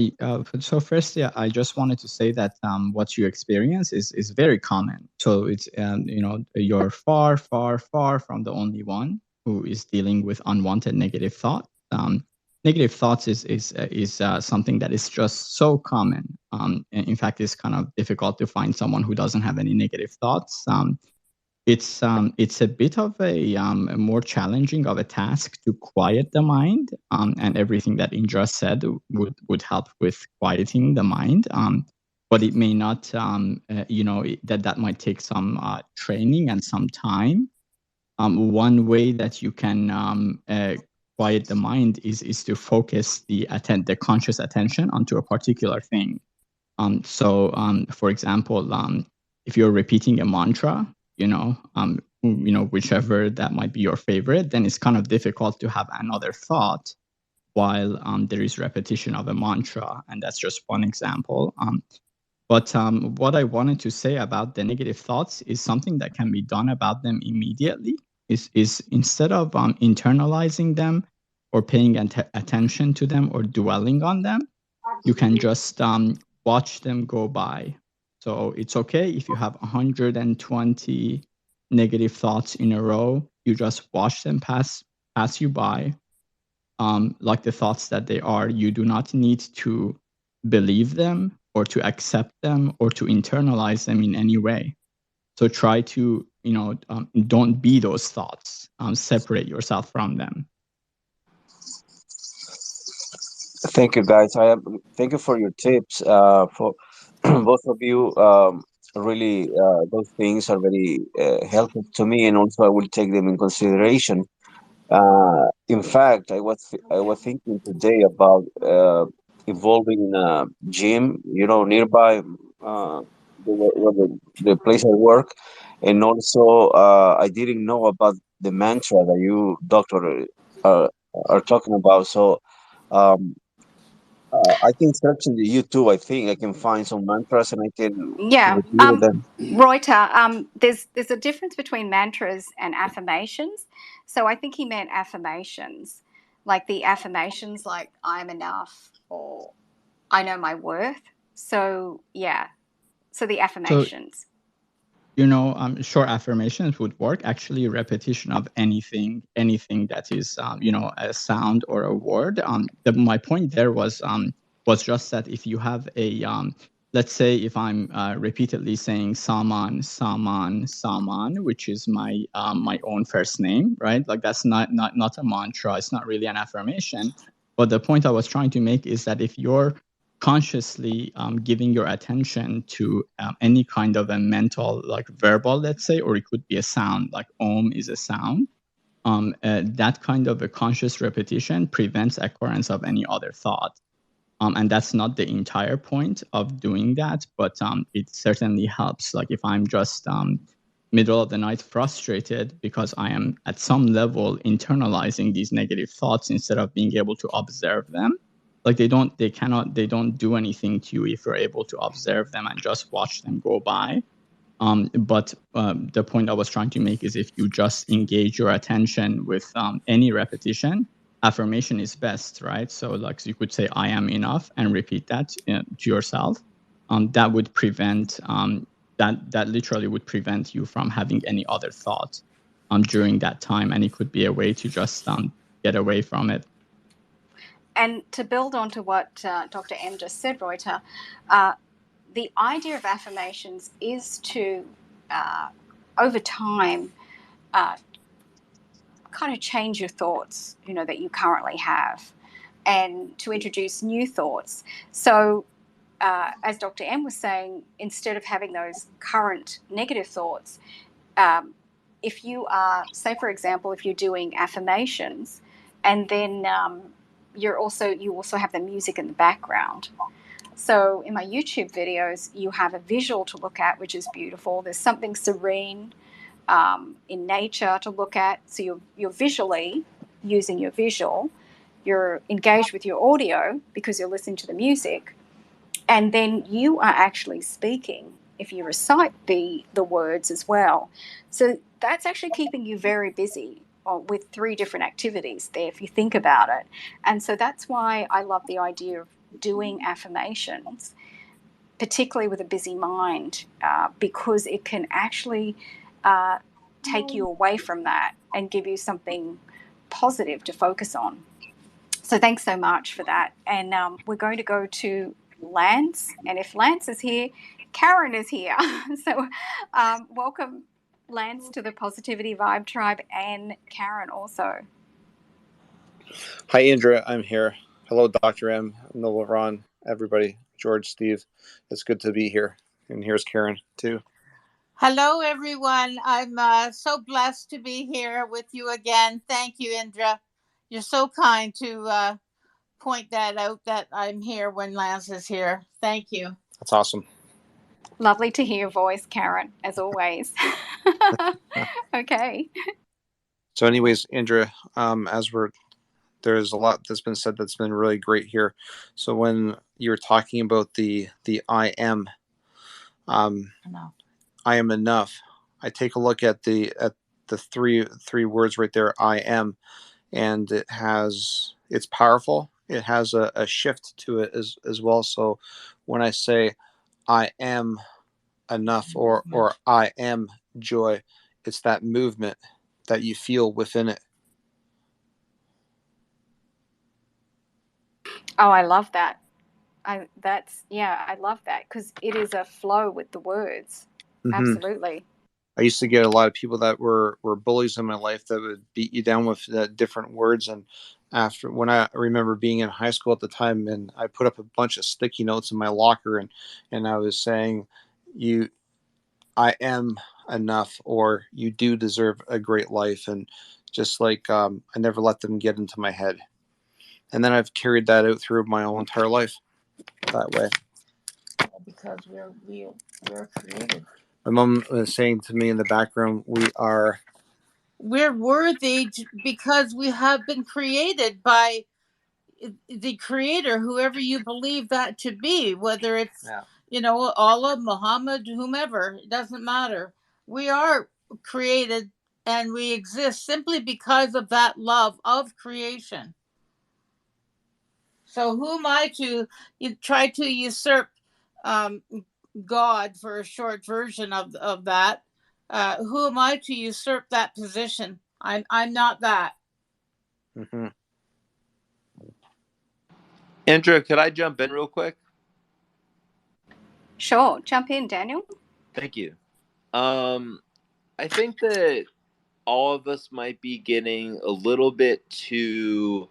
so firstly, I just wanted to say that what you experience is very common. So it's, you're far, far, far from the only one who is dealing with unwanted negative thoughts. Negative thoughts is something that is just so common. In fact, it's kind of difficult to find someone who doesn't have any negative thoughts. It's a bit of a more challenging of a task to quiet the mind, and everything that Indra said would help with quieting the mind. But it may not, that might take some training and some time. One way that you can quiet the mind is to focus the conscious attention onto a particular thing. For example, if you're repeating a mantra, whichever that might be your favorite, then it's kind of difficult to have another thought while there is repetition of a mantra, and that's just one example. But what I wanted to say about the negative thoughts is something that can be done about them immediately. Is instead of internalizing them or paying attention to them or dwelling on them, you can just watch them go by. So it's okay if you have 120 negative thoughts in a row. You just watch them pass you by, like the thoughts that they are. You do not need to believe them or to accept them or to internalize them in any way. So try to, don't be those thoughts. Separate yourself from them. Thank you, guys. Thank you for your tips. For both of you, really, those things are very helpful to me, and also I will take them in consideration. In fact, I was thinking today about involving in a gym, nearby the place I work, and also I didn't know about the mantra that you, doctor, uh, are talking about. So. Um, I can search in the YouTube. I think I can find some mantras and I can Yeah. repeat them. Reuter, there's a difference between mantras and affirmations. So I think he meant affirmations, like the affirmations like I'm enough or I know my worth. So yeah. So the affirmations. Short affirmations would work. Actually, repetition of anything that is, a sound or a word. My point there was just that if you have a, let's say if I'm repeatedly saying Saman, Saman, Saman, which is my own first name, right? Like that's not a mantra. It's not really an affirmation. But the point I was trying to make is that if you're consciously giving your attention to any kind of a mental, like verbal, let's say, or it could be a sound, like Om is a sound, that kind of a conscious repetition prevents occurrence of any other thought. And that's not the entire point of doing that, but it certainly helps. Like if I'm just middle of the night frustrated because I am at some level internalizing these negative thoughts instead of being able to observe them, like they don't do anything to you if you're able to observe them and just watch them go by. But the point I was trying to make is if you just engage your attention with any repetition, affirmation is best, right? So like you could say, I am enough, and repeat that to yourself. That would prevent, that literally would prevent you from having any other thought during that time. And it could be a way to just get away from it. And to build on to what Dr. M just said, Reuter, the idea of affirmations is to, over time, kind of change your thoughts, that you currently have, and to introduce new thoughts. So, as Dr. M was saying, instead of having those current negative thoughts, if you are, say, for example, if you're doing affirmations, and then you also have the music in the background. So in my YouTube videos, you have a visual to look at, which is beautiful. There's something serene in nature to look at. So you're visually using your visual. You're engaged with your audio because you're listening to the music. And then you are actually speaking if you recite the words as well. So that's actually keeping you very busy. with 3 different activities there, if you think about it. And so that's why I love the idea of doing affirmations, particularly with a busy mind, because it can actually take you away from that and give you something positive to focus on. So thanks so much for that. And we're going to go to Lance. And if Lance is here, Karen is here. So welcome, Lance, to the Positivity Vibe Tribe, and Karen also. Hi, Indra. I'm here. Hello, Dr. M, Noel, Ron, everybody, George, Steve. It's good to be here. And here's Karen, too. Hello, everyone. I'm so blessed to be here with you again. Thank you, Indra. You're so kind to point that out, that I'm here when Lance is here. Thank you. That's awesome. Lovely to hear your voice, Karen, as always. Okay. So anyways, Indra, there's a lot that's been said that's been really great here. So when you were talking about the I am, I am enough, I take a look at the three words right there, I am, and it's powerful. It has a shift to it as well. So when I say I am enough, or I am joy, it's that movement that you feel within it. Oh, I love that. I love that, because it is a flow with the words. Mm-hmm. Absolutely. I used to get a lot of people that were bullies in my life that would beat you down with different words. And when I remember being in high school at the time, and I put up a bunch of sticky notes in my locker, and I was saying, I am enough, or you do deserve a great life. And just like, I never let them get into my head. And then I've carried that out through my whole entire life that way. Because we're created. My mom was saying to me in the background, we're worthy because we have been created by the Creator, whoever you believe that to be, whether it's, Allah, Muhammad, whomever, it doesn't matter. We are created and we exist simply because of that love of creation. So who am I to try to usurp God, for a short version of that? Who am I to usurp that position? I'm not that. Mm-hmm. Indra, could I jump in real quick? Sure, jump in, Daniel. Thank you. I think that all of us might be getting a little bit too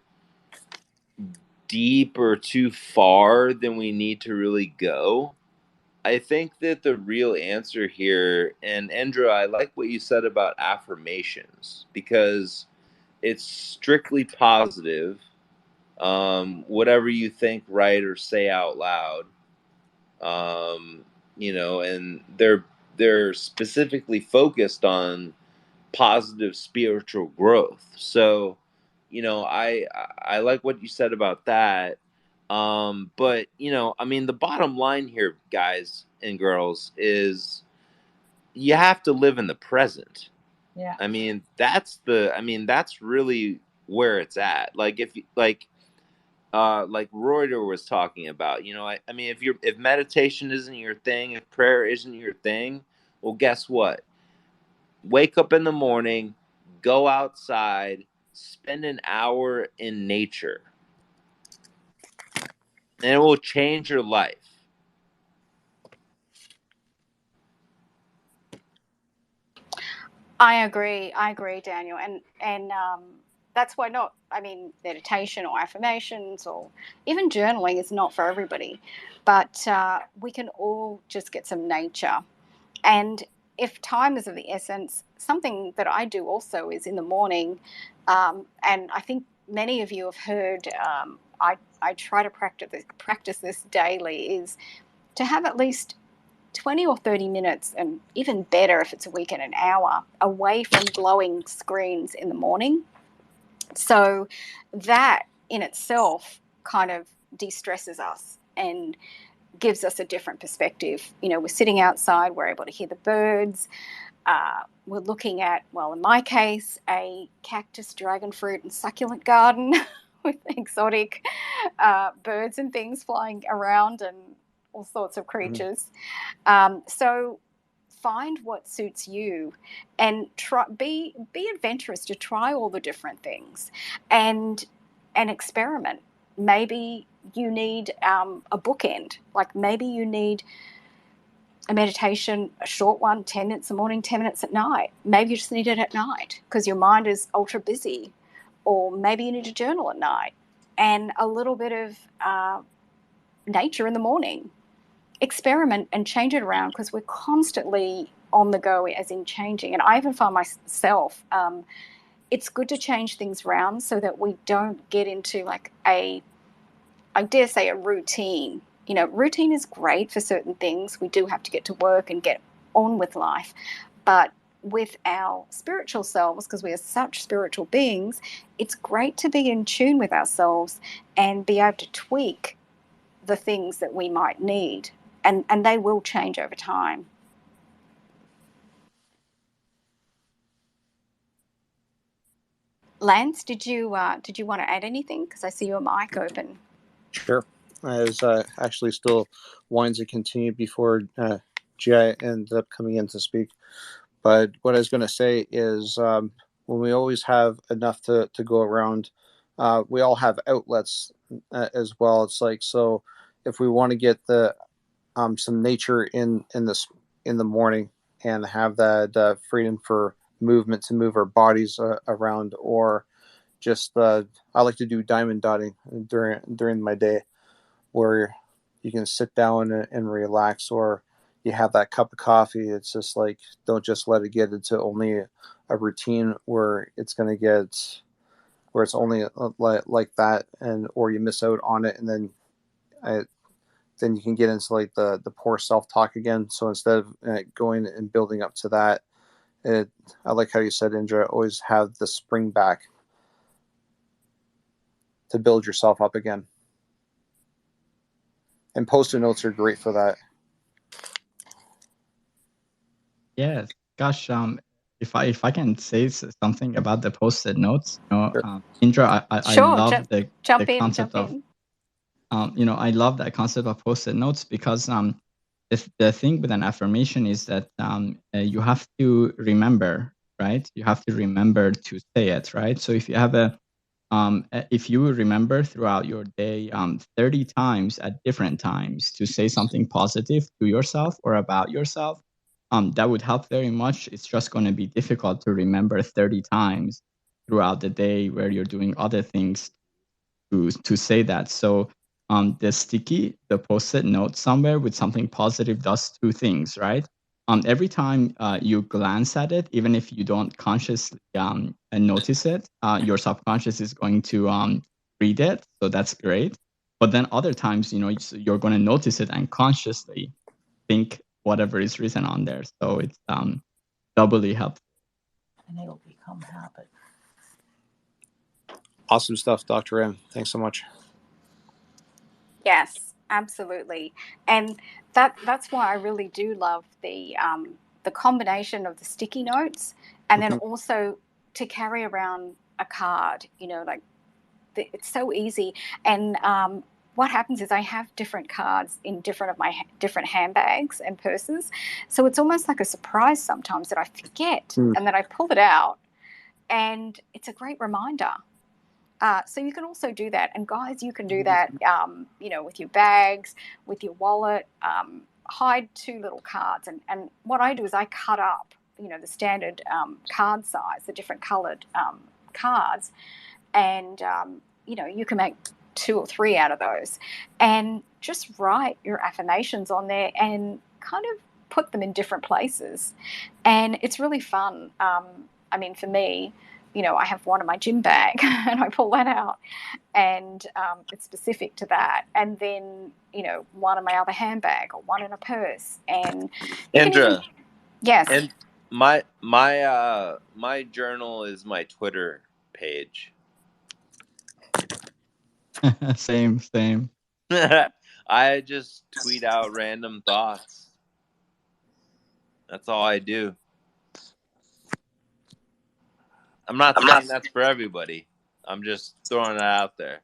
deep or too far than we need to really go. I think that the real answer here, and Indra, I like what you said about affirmations, because it's strictly positive. Whatever you think, write, or say out loud, and they're specifically focused on positive spiritual growth. So, I like what you said about that. But the bottom line here, guys and girls, is you have to live in the present. Yeah. That's really where it's at. Like if like Reuter was talking about, if meditation isn't your thing, if prayer isn't your thing, well, guess what? Wake up in the morning, go outside, spend an hour in nature, and it will change your life. I agree, Daniel, and that's why meditation or affirmations or even journaling is not for everybody, but we can all just get some nature. And if time is of the essence, something that I do also is in the morning, and I think many of you have heard, I try to practice this daily, is to have at least 20 or 30 minutes, and even better if it's a weekend, an hour, away from glowing screens in the morning. So that in itself kind of de-stresses us and gives us a different perspective. We're sitting outside, we're able to hear the birds, we're looking at, well, in my case, a cactus, dragon fruit, and succulent garden with exotic birds and things flying around and all sorts of creatures. So find what suits you and be adventurous to try all the different things and experiment. Maybe you need a bookend. Like maybe you need a meditation, a short one, 10 minutes in the morning, 10 minutes at night. Maybe you just need it at night because your mind is ultra busy. Or maybe you need to journal at night and a little bit of nature in the morning. Experiment and change it around because we're constantly on the go, as in changing. And I even find myself, it's good to change things around so that we don't get into like I dare say a routine. You know, routine is great for certain things. We do have to get to work and get on with life. But with our spiritual selves, because we are such spiritual beings, it's great to be in tune with ourselves and be able to tweak the things that we might need. And they will change over time. Lance, did you want to add anything? Because I see your mic open. Sure. I was actually still wanting to continue before G.I. ended up coming in to speak. But what I was going to say is when we always have enough to go around, we all have outlets as well. It's like, so if we want to get the some nature in the morning and have that freedom for movement to move our bodies around, or just I like to do diamond dotting during my day, where you can sit down and relax, or you have that cup of coffee. It's just like, don't just let it get into only a routine where it's going to get where it's only like that, and or you miss out on it, and then you can get into like the poor self-talk again. So instead of going and building up to that, I like how you said, Indra, always have the spring back to build yourself up again. And post-it notes are great for that. Yes, gosh. If I can say something about the post-it notes, Sure. Indra, I Sure, love the concept jump in. I love that concept of post-it notes because the thing with an affirmation is that you have to remember, right? You have to remember to say it, right? So if you have if you remember throughout your day 30 times at different times to say something positive to yourself or about yourself, that would help very much. It's just going to be difficult to remember 30 times throughout the day where you're doing other things to say that. So the post-it note somewhere with something positive does two things, right? Every time you glance at it, even if you don't consciously notice it, your subconscious is going to read it. So that's great. But then other times, you're going to notice it and consciously think whatever is written on there. So it's doubly helpful. And it'll become habit. Awesome stuff, Dr. M. Thanks so much. Yes, absolutely. And that's why I really do love the combination of the sticky notes and then also to carry around a card, like it's so easy. And what happens is I have different cards in different of my different handbags and purses. So it's almost like a surprise sometimes that I forget and then I pull it out and it's a great reminder. So you can also do that. And guys, you can do that, with your bags, with your wallet, hide 2 little cards. And what I do is I cut up, the standard card size, the different colored cards. And, you can make 2 or 3 out of those and just write your affirmations on there and kind of put them in different places. And it's really fun. For me, I have one in my gym bag and I pull that out and it's specific to that. And then, one in my other handbag or one in a purse. And Indra. Yes. And my journal is my Twitter page. Same. I just tweet out random thoughts. That's all I do. I'm not saying that's for everybody. I'm just throwing it out there.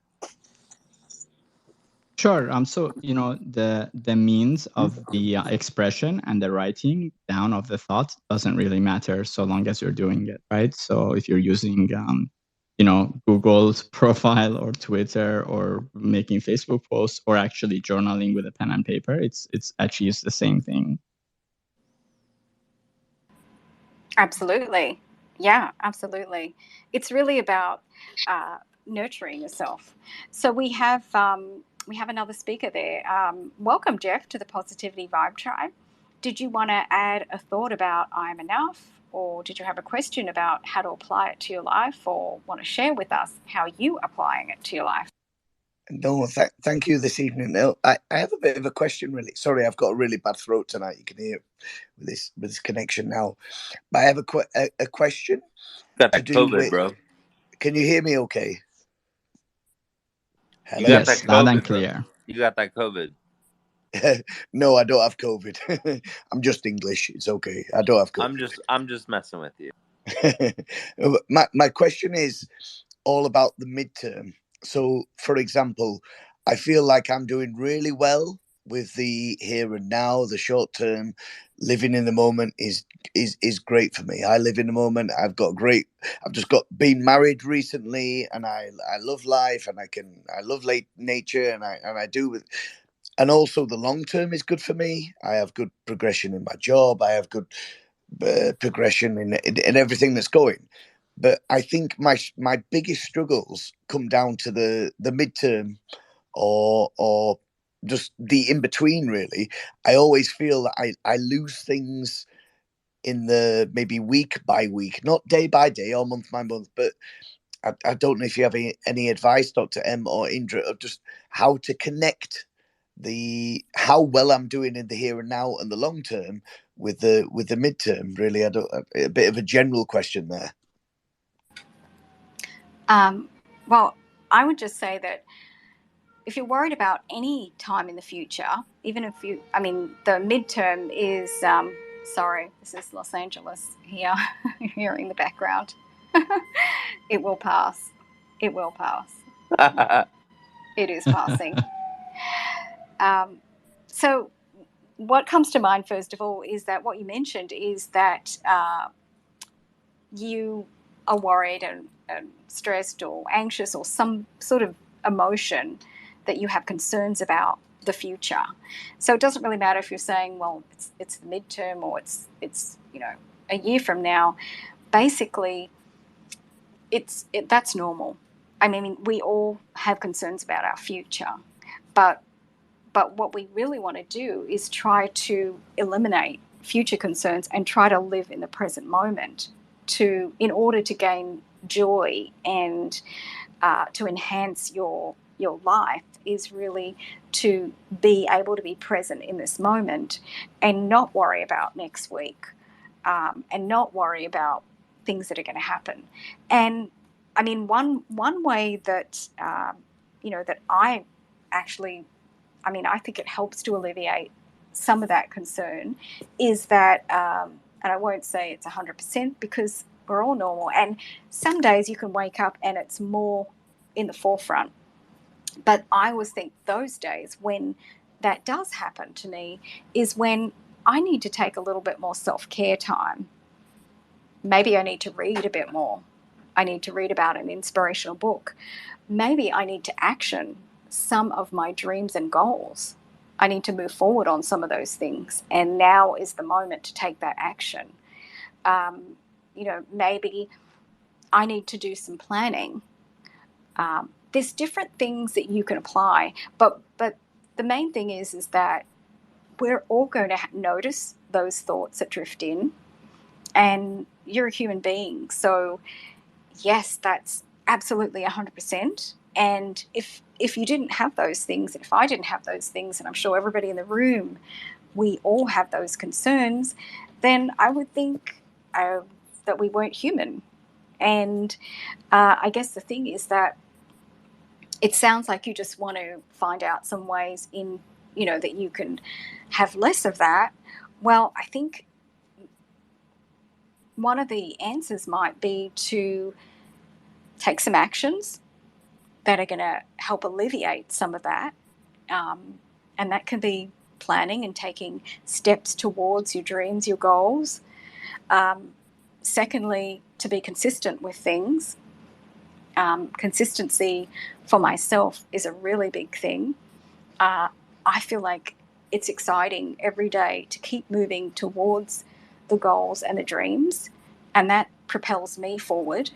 Sure. So the means of the expression and the writing down of the thought doesn't really matter so long as you're doing it, right? So if you're using Google's profile or Twitter or making Facebook posts or actually journaling with a pen and paper, it's actually the same thing. Absolutely. Yeah, absolutely. It's really about nurturing yourself. So we have another speaker there. Welcome, Jeff, to the Positivity Vibe Tribe. Did you want to add a thought about I'm enough, or did you have a question about how to apply it to your life, or want to share with us how you are applying it to your life? No, thank you this evening. No, I have a bit of a question, really. Sorry, I've got a really bad throat tonight. You can hear with this connection now. But I have a question. Got that COVID, bro. Can you hear me okay? Hello? You got yes, that loud COVID, and clear. bro. You got that COVID. No, I don't have COVID. I'm just English. It's okay. I don't have COVID. I'm just messing with you. My question is all about the midterm. So, for example, I feel like I'm doing really well with the here and now. The short term, living in the moment is great for me. I live in the moment. I've just been married recently, and I love life, and I love nature, and I do with. And also the long term is good for me. I have good progression in my job. I have good progression in everything that's going. But I think my biggest struggles come down to the midterm or just the in between. Really, I always feel that I lose things in the maybe week by week, not day by day or month by month. But I don't know if you have any advice, Dr. M or Indra, of just how to connect how well I'm doing in the here and now and the long term with the midterm. Really, a bit of a general question there. Well, I would just say that if you're worried about any time in the future, even if the midterm is, sorry, this is Los Angeles here, you're hearing the background. It will pass. It will pass. It is passing. So what comes to mind, first of all, is that what you mentioned is that you are worried and stressed or anxious or some sort of emotion that you have concerns about the future. So it doesn't really matter if you're saying, well, it's the midterm or it's a year from now. Basically, that's normal. I mean, we all have concerns about our future, but what we really want to do is try to eliminate future concerns and try to live in the present moment in order to gain joy and to enhance your life is really to be able to be present in this moment and not worry about next week and not worry about things that are going to happen. And I mean, one way that that I actually, I think it helps to alleviate some of that concern is that, and I won't say it's 100% because we're all normal. And some days you can wake up and it's more in the forefront. But I always think those days when that does happen to me is when I need to take a little bit more self-care time. Maybe I need to read a bit more. I need to read about an inspirational book. Maybe I need to action some of my dreams and goals. I need to move forward on some of those things. And now is the moment to take that action. Maybe I need to do some planning. There's different things that you can apply. But the main thing is that we're all going to notice those thoughts that drift in. And you're a human being. So, yes, that's absolutely 100%. And if you didn't have those things, if I didn't have those things, and I'm sure everybody in the room, we all have those concerns, then I would think that we weren't human. And I guess the thing is that it sounds like you just want to find out some ways that you can have less of that. Well, I think one of the answers might be to take some actions that are going to help alleviate some of that. And that can be planning and taking steps towards your dreams, your goals. Secondly, to be consistent with things. Consistency for myself is a really big thing. I feel like it's exciting every day to keep moving towards the goals and the dreams, and that propels me forward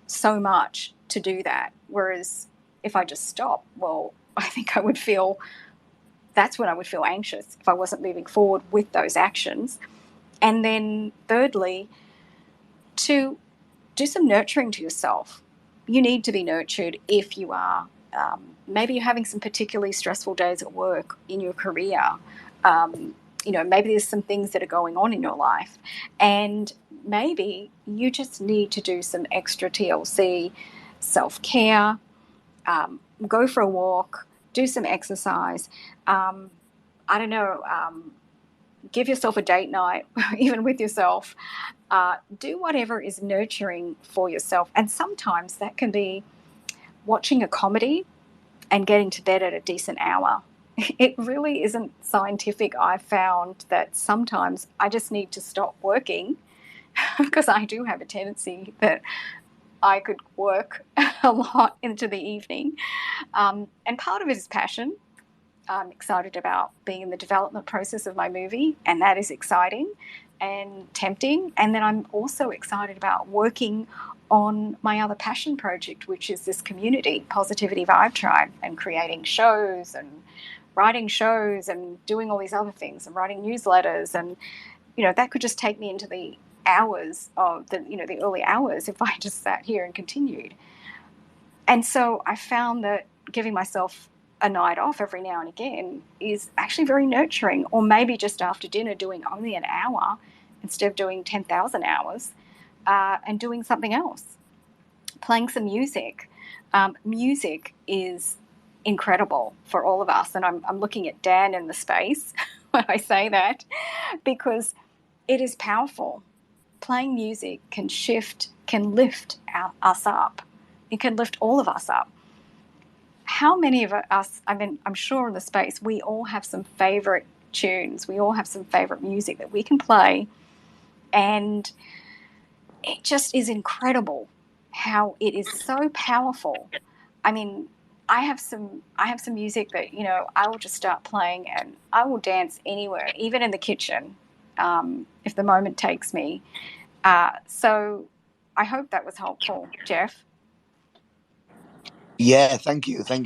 so much to do that. Whereas if I just stop, well, I think that's when I would feel anxious if I wasn't moving forward with those actions. And then thirdly, to do some nurturing to yourself. You need to be nurtured if you are. Maybe you're having some particularly stressful days at work, in your career. Maybe there's some things that are going on in your life. And maybe you just need to do some extra TLC, self-care, go for a walk, do some exercise. Give yourself a date night, even with yourself. Do whatever is nurturing for yourself. And sometimes that can be watching a comedy and getting to bed at a decent hour. It really isn't scientific. I've found that sometimes I just need to stop working because I do have a tendency that I could work a lot into the evening. And part of it is passion. I'm excited about being in the development process of my movie, and that is exciting and tempting. And then I'm also excited about working on my other passion project, which is this community, Positivity Vibe Tribe, and creating shows and writing shows and doing all these other things and writing newsletters. And, that could just take me into the hours of the early hours if I just sat here and continued. And so I found that giving myself a night off every now and again is actually very nurturing. Or maybe just after dinner doing only an hour instead of doing 10,000 hours, and doing something else, playing some music. Music is incredible for all of us, and I'm looking at Dan in the space when I say that, because it is powerful. Playing music can lift us up. It can lift all of us up. How many of us, I'm sure in the space, we all have some favorite tunes. We all have some favorite music that we can play. And it just is incredible how it is so powerful. I have some music that, I will just start playing and I will dance anywhere, even in the kitchen, if the moment takes me. So I hope that was helpful, Jeff. Yeah, thank you. I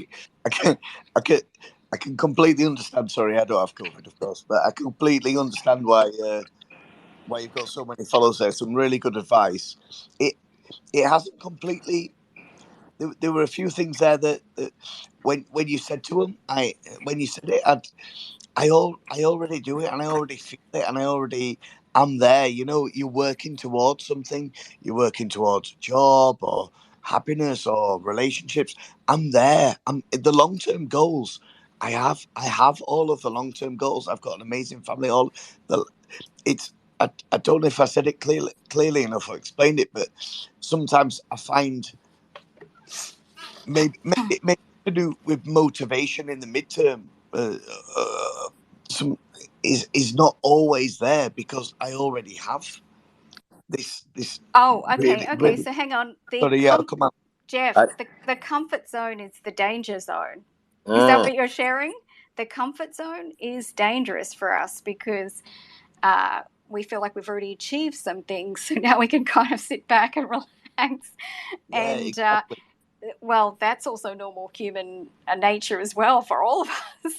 can completely understand. Sorry, I don't have COVID, of course, but I completely understand why you've got so many followers there. Some really good advice. It hasn't completely. There were a few things there that when you said to them, when you said it, I already do it, and I already feel it, and I'm there. You're working towards something. You're working towards a job or happiness or relationships. I'm there. I'm the long-term goals. I have all of the long-term goals. I've got an amazing family. I don't know if I said it clearly enough or explained it, but sometimes I find maybe to do with motivation in the midterm. Is not always there because I already have this. Oh, okay, really, okay. really, So hang on. come on. Jeff, the comfort zone is the danger zone. Is that what you're sharing? The comfort zone is dangerous for us because we feel like we've already achieved some things, so now we can kind of sit back and relax. Yeah, And exactly. well, that's also normal human nature as well for all of us.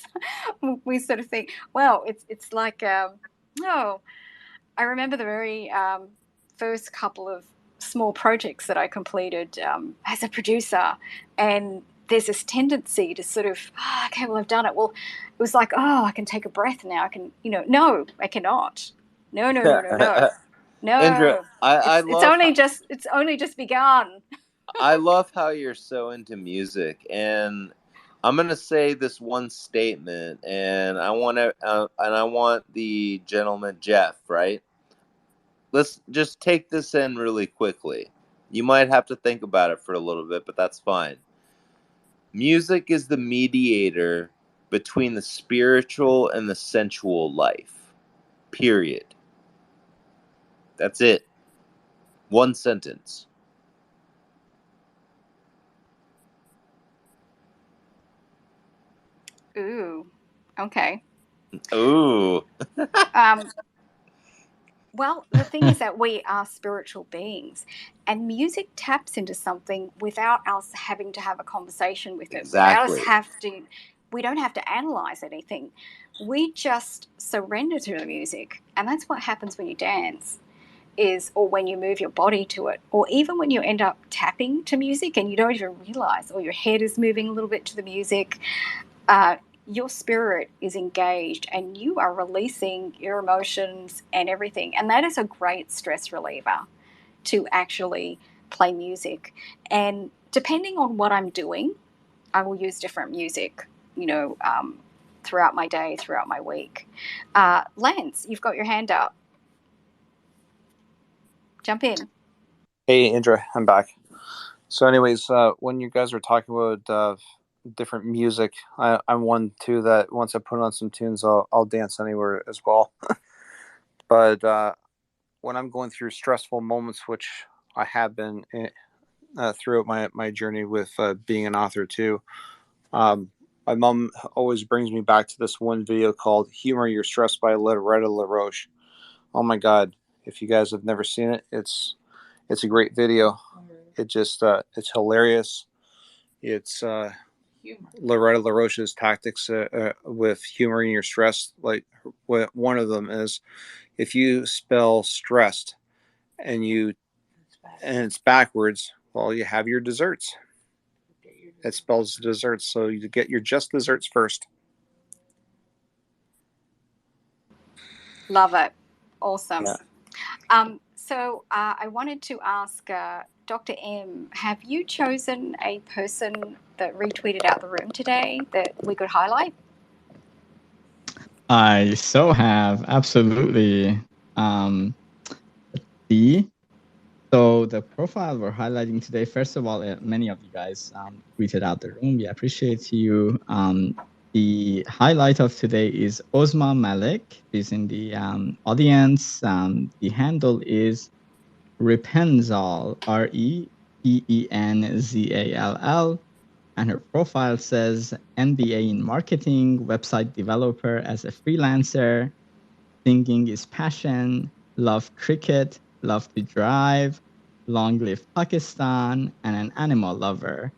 We sort of think, well, it's like, I remember the very first couple of small projects that I completed as a producer, and there's this tendency to sort of, okay, well, I've done it. Well, it was like, I can take a breath now. I can, no, I cannot. No. Indra, It's only just begun. I love how you're so into music, and I'm gonna say this one statement, and I want the gentleman Jeff, right? let's just take this in really quickly. You might have to think about it for a little bit, but that's fine. Music is the mediator between the spiritual and the sensual life. Period. That's it. One sentence. Ooh. Okay. Ooh. Well, the thing is that we are spiritual beings, and music taps into something without us having to have a conversation with it, without us we don't have to analyze anything. We just surrender to the music, and that's what happens when you dance, or when you move your body to it, or even when you end up tapping to music and you don't even realize, or your head is moving a little bit to the music. Your spirit is engaged and you are releasing your emotions and everything. And that is a great stress reliever, to actually play music. And depending on what I'm doing, I will use different music, throughout my day, throughout my week. Lance, you've got your hand up. Jump in. Hey, Indra, I'm back. So anyways, when you guys were talking about different music, I'm one too that once I put on some tunes, I'll dance anywhere as well. But when I'm going through stressful moments, which I have been throughout my journey with being an author too, my mom always brings me back to this one video called "Humor Your Stress" by Loretta LaRoche. Oh my God! If you guys have never seen it, it's a great video. It just it's hilarious. It's Loretta LaRoche's tactics with humoring your stress. Like one of them is, if you spell stressed and it's backwards, well, you have your desserts. It spells desserts, so you get your just desserts first. Love it. Awesome. Yeah. So I wanted to ask Dr. M, have you chosen a person that retweeted out the room today that we could highlight? I so have, absolutely. So the profile we're highlighting today, first of all, many of you guys tweeted out the room. We appreciate you. The highlight of today is Ozma Malik. She's in the audience. The handle is Repenzal, Repenzall, and her profile says MBA in marketing, website developer as a freelancer, singing is passion, love cricket, love to drive, long live Pakistan, and an animal lover.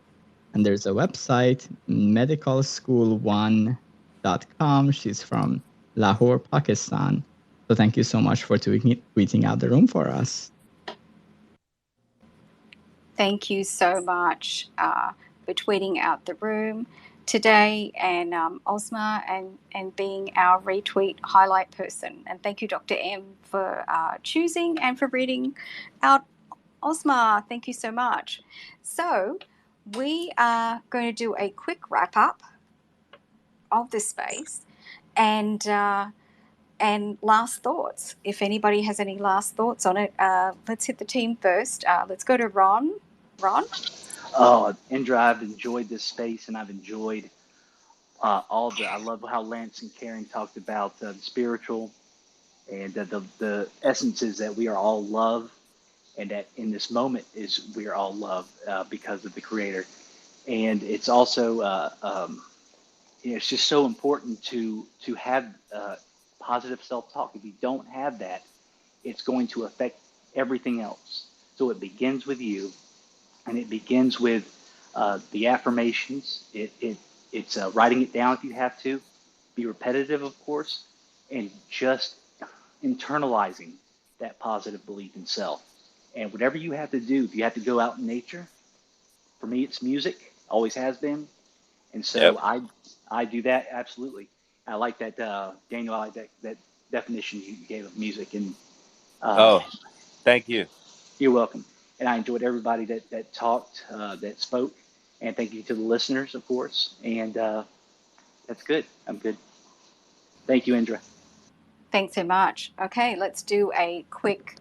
And there's a website, medicalschool1.com. She's from Lahore, Pakistan. So thank you so much for tweeting out the room for us. Thank you so much for tweeting out the room today, and Ozma and being our retweet highlight person. And thank you, Dr. M, for choosing and for reading out Ozma. Thank you so much. So we are going to do a quick wrap up of this space and last thoughts. If anybody has any last thoughts on it, let's hit the team first. Let's go to Ron. Ron? Oh, Indra, I've enjoyed this space, and I've enjoyed I love how Lance and Karen talked about the spiritual, and the essence is that we are all love, and that in this moment is we are all love because of the Creator. And it's also it's just so important to have positive self-talk. If you don't have that, it's going to affect everything else. So it begins with you, and it begins with the affirmations. It's writing it down if you have to. Be repetitive, of course, and just internalizing that positive belief in self. And whatever you have to do, if you have to go out in nature, for me it's music, always has been. And so I do that absolutely. I like that, Daniel. I like that definition you gave of music. And thank you. You're welcome. And I enjoyed everybody that talked, that spoke. And thank you to the listeners, of course. And that's good. I'm good. Thank you, Indra. Thanks so much. Okay, let's do a quick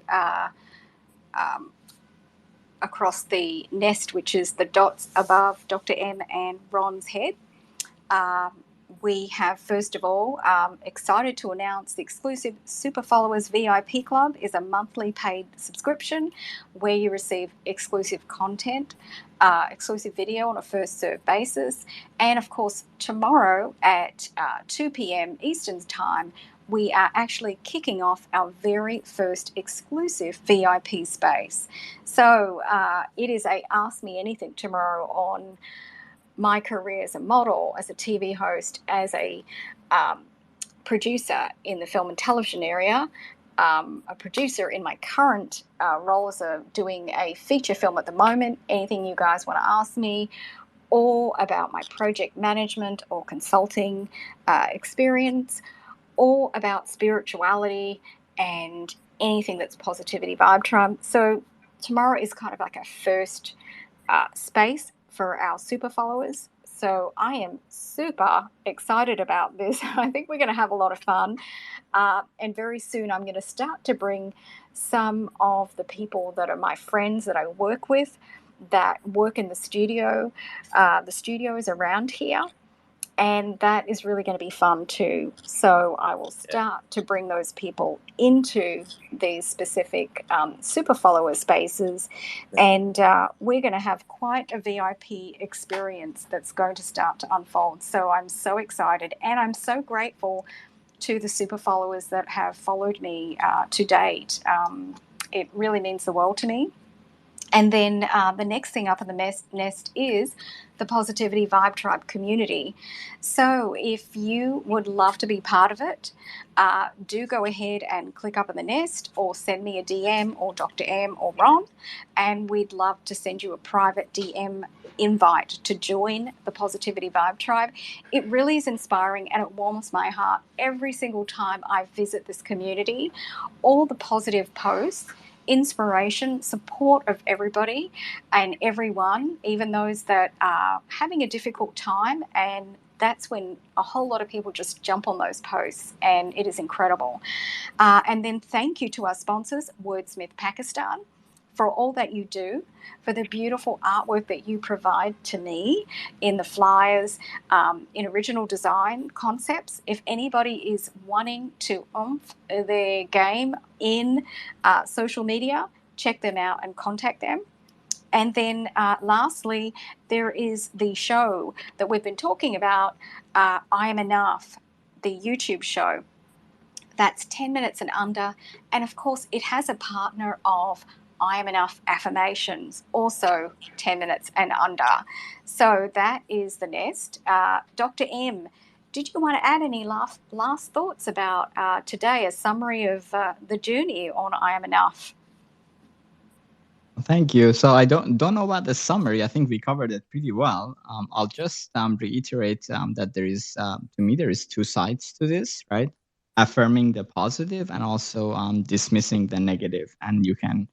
across the nest, which is the dots above Dr. M and Ron's head. We have, first of all, excited to announce the exclusive Super Followers VIP Club is a monthly paid subscription where you receive exclusive content, exclusive video on a first served basis. And of course, tomorrow at 2 p.m. Eastern Time, we are actually kicking off our very first exclusive VIP space. So it is a Ask Me Anything tomorrow on my career as a model, as a TV host, as a producer in the film and television area, a producer in my current role as doing a feature film at the moment. Anything you guys want to ask me, or about my project management or consulting experience, or about spirituality and anything that's positivity vibe tribe. So tomorrow is kind of like a first space for our super followers. So I am super excited about this. I think we're going to have a lot of fun. And very soon I'm going to start to bring some of the people that are my friends that I work with that work in the studio. The studio is around here. And that is really going to be fun too. So I will start to bring those people into these specific super follower spaces. And we're going to have quite a VIP experience that's going to start to unfold. So I'm so excited. And I'm so grateful to the super followers that have followed me to date. It really means the world to me. And then the next thing up in the nest is the Positivity Vibe Tribe community. So if you would love to be part of it, do go ahead and click up in the nest or send me a DM or Dr. M or Ron, and we'd love to send you a private DM invite to join the Positivity Vibe Tribe. It really is inspiring and it warms my heart every single time I visit this community. All the positive posts, inspiration, support of everybody and everyone, even those that are having a difficult time, and that's when a whole lot of people just jump on those posts, and it is incredible. And then thank you to our sponsors, Wordsmith Pakistan, for all that you do, for the beautiful artwork that you provide to me in the flyers, in original design concepts. If anybody is wanting to oomph their game in social media, check them out and contact them. And then lastly, there is the show that we've been talking about, I Am Enough, the YouTube show. That's 10 minutes and under. And of course, it has a partner of I Am Enough Affirmations, also 10 minutes and under. So that is the nest. Dr. M, did you want to add any last thoughts about today, a summary of the journey on I Am Enough? Thank you. So I don't know about the summary. I think we covered it pretty well. I'll just reiterate that there is, to me, there is two sides to this, right? Affirming the positive and also dismissing the negative. And you can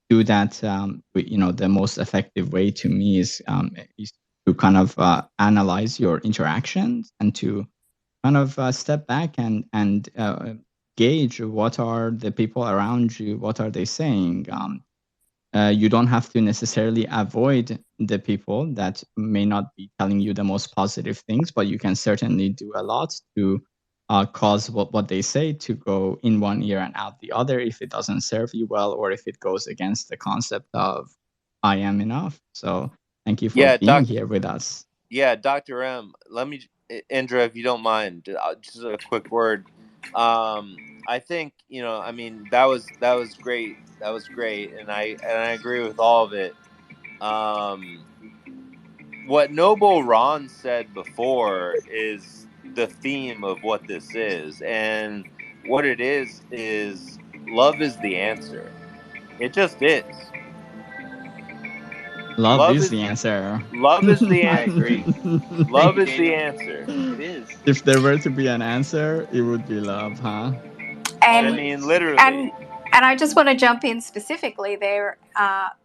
do that. The most effective way to me is to kind of analyze your interactions and to kind of step back and gauge what are the people around you, what are they saying. You don't have to necessarily avoid the people that may not be telling you the most positive things, but you can certainly do a lot to cause what they say to go in one ear and out the other if it doesn't serve you well, or if it goes against the concept of I am enough. So thank you for being here with us. Yeah, Dr. M, let me, Indra, if you don't mind, just a quick word. I think, that was great. That was great. And I agree with all of it. What Noble Ron said before is the theme of what this is. And what it is love is the answer. It just is. Love is the answer. Love is the answer. I agree. Love is the answer. It is. If there were to be an answer, it would be love, huh? And, I mean, literally. And I just want to jump in specifically there.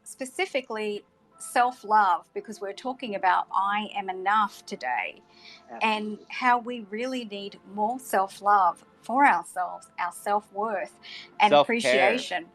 Specifically, self-love, because we're talking about I am enough today. Absolutely. And how we really need more self-love for ourselves, our self-worth and Self-care. appreciation,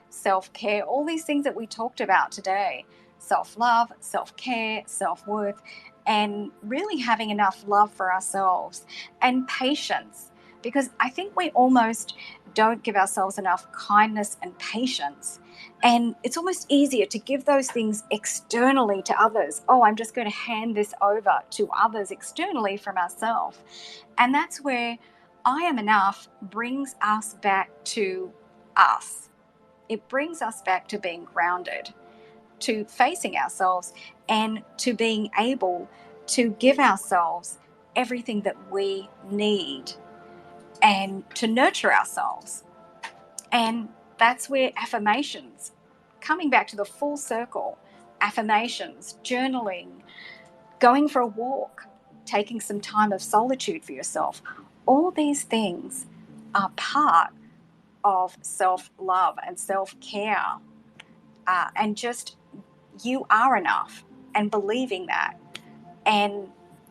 self-care, all these things that we talked about today. Self-love, self-care, self-worth, and really having enough love for ourselves, and patience, because I think we almost don't give ourselves enough kindness and patience. And it's almost easier to give those things externally to others. Oh, I'm just going to hand this over to others externally from ourselves. And that's where I am enough brings us back to us. It brings us back to being grounded, to facing ourselves, and to being able to give ourselves everything that we need and to nurture ourselves. And that's where affirmations, coming back to the full circle, affirmations, journaling, going for a walk, taking some time of solitude for yourself, all these things are part of self-love and self-care, and just you are enough, and believing that, and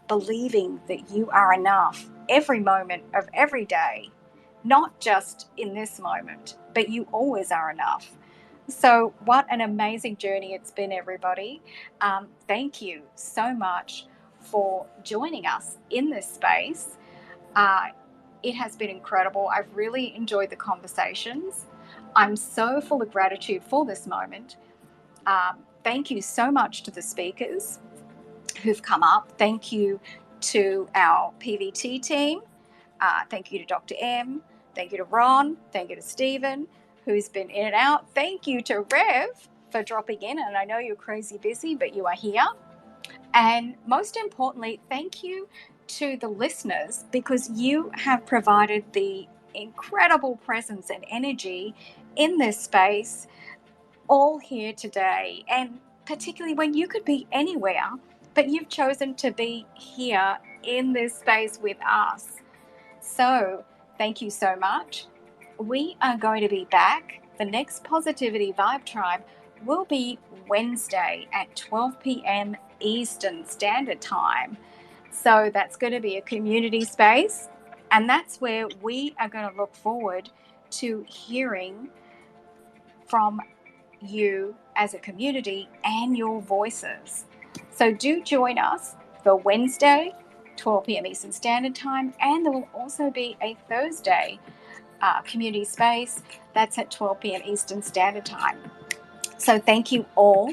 believing that you are enough every moment of every day, not just in this moment, but you always are enough. So what an amazing journey it's been, everybody. Thank you so much for joining us in this space. It has been incredible. I've really enjoyed the conversations. I'm so full of gratitude for this moment. Thank you so much to the speakers who've come up. Thank you to our PVT team. Thank you to Dr. M. Thank you to Ron. Thank you to Stephen, who's been in and out. Thank you to Rev for dropping in. And I know you're crazy busy, but you are here. And most importantly, thank you to the listeners, because you have provided the incredible presence and energy in this space all here today. And particularly when you could be anywhere, but you've chosen to be here in this space with us. So thank you so much. We are going to be back. The next Positivity Vibe Tribe will be Wednesday at 12 p.m. Eastern Standard Time. So that's going to be a community space. And that's where we are going to look forward to hearing from you as a community and your voices. So do join us for Wednesday, 12 p.m. Eastern Standard Time, and there will also be a Thursday community space that's at 12 p.m. Eastern Standard Time. So thank you all.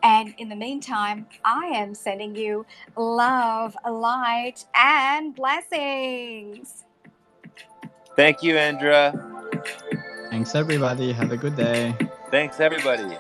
And in the meantime, I am sending you love, light, and blessings. Thank you, Indra. Thanks, everybody. Have a good day. Thanks, everybody.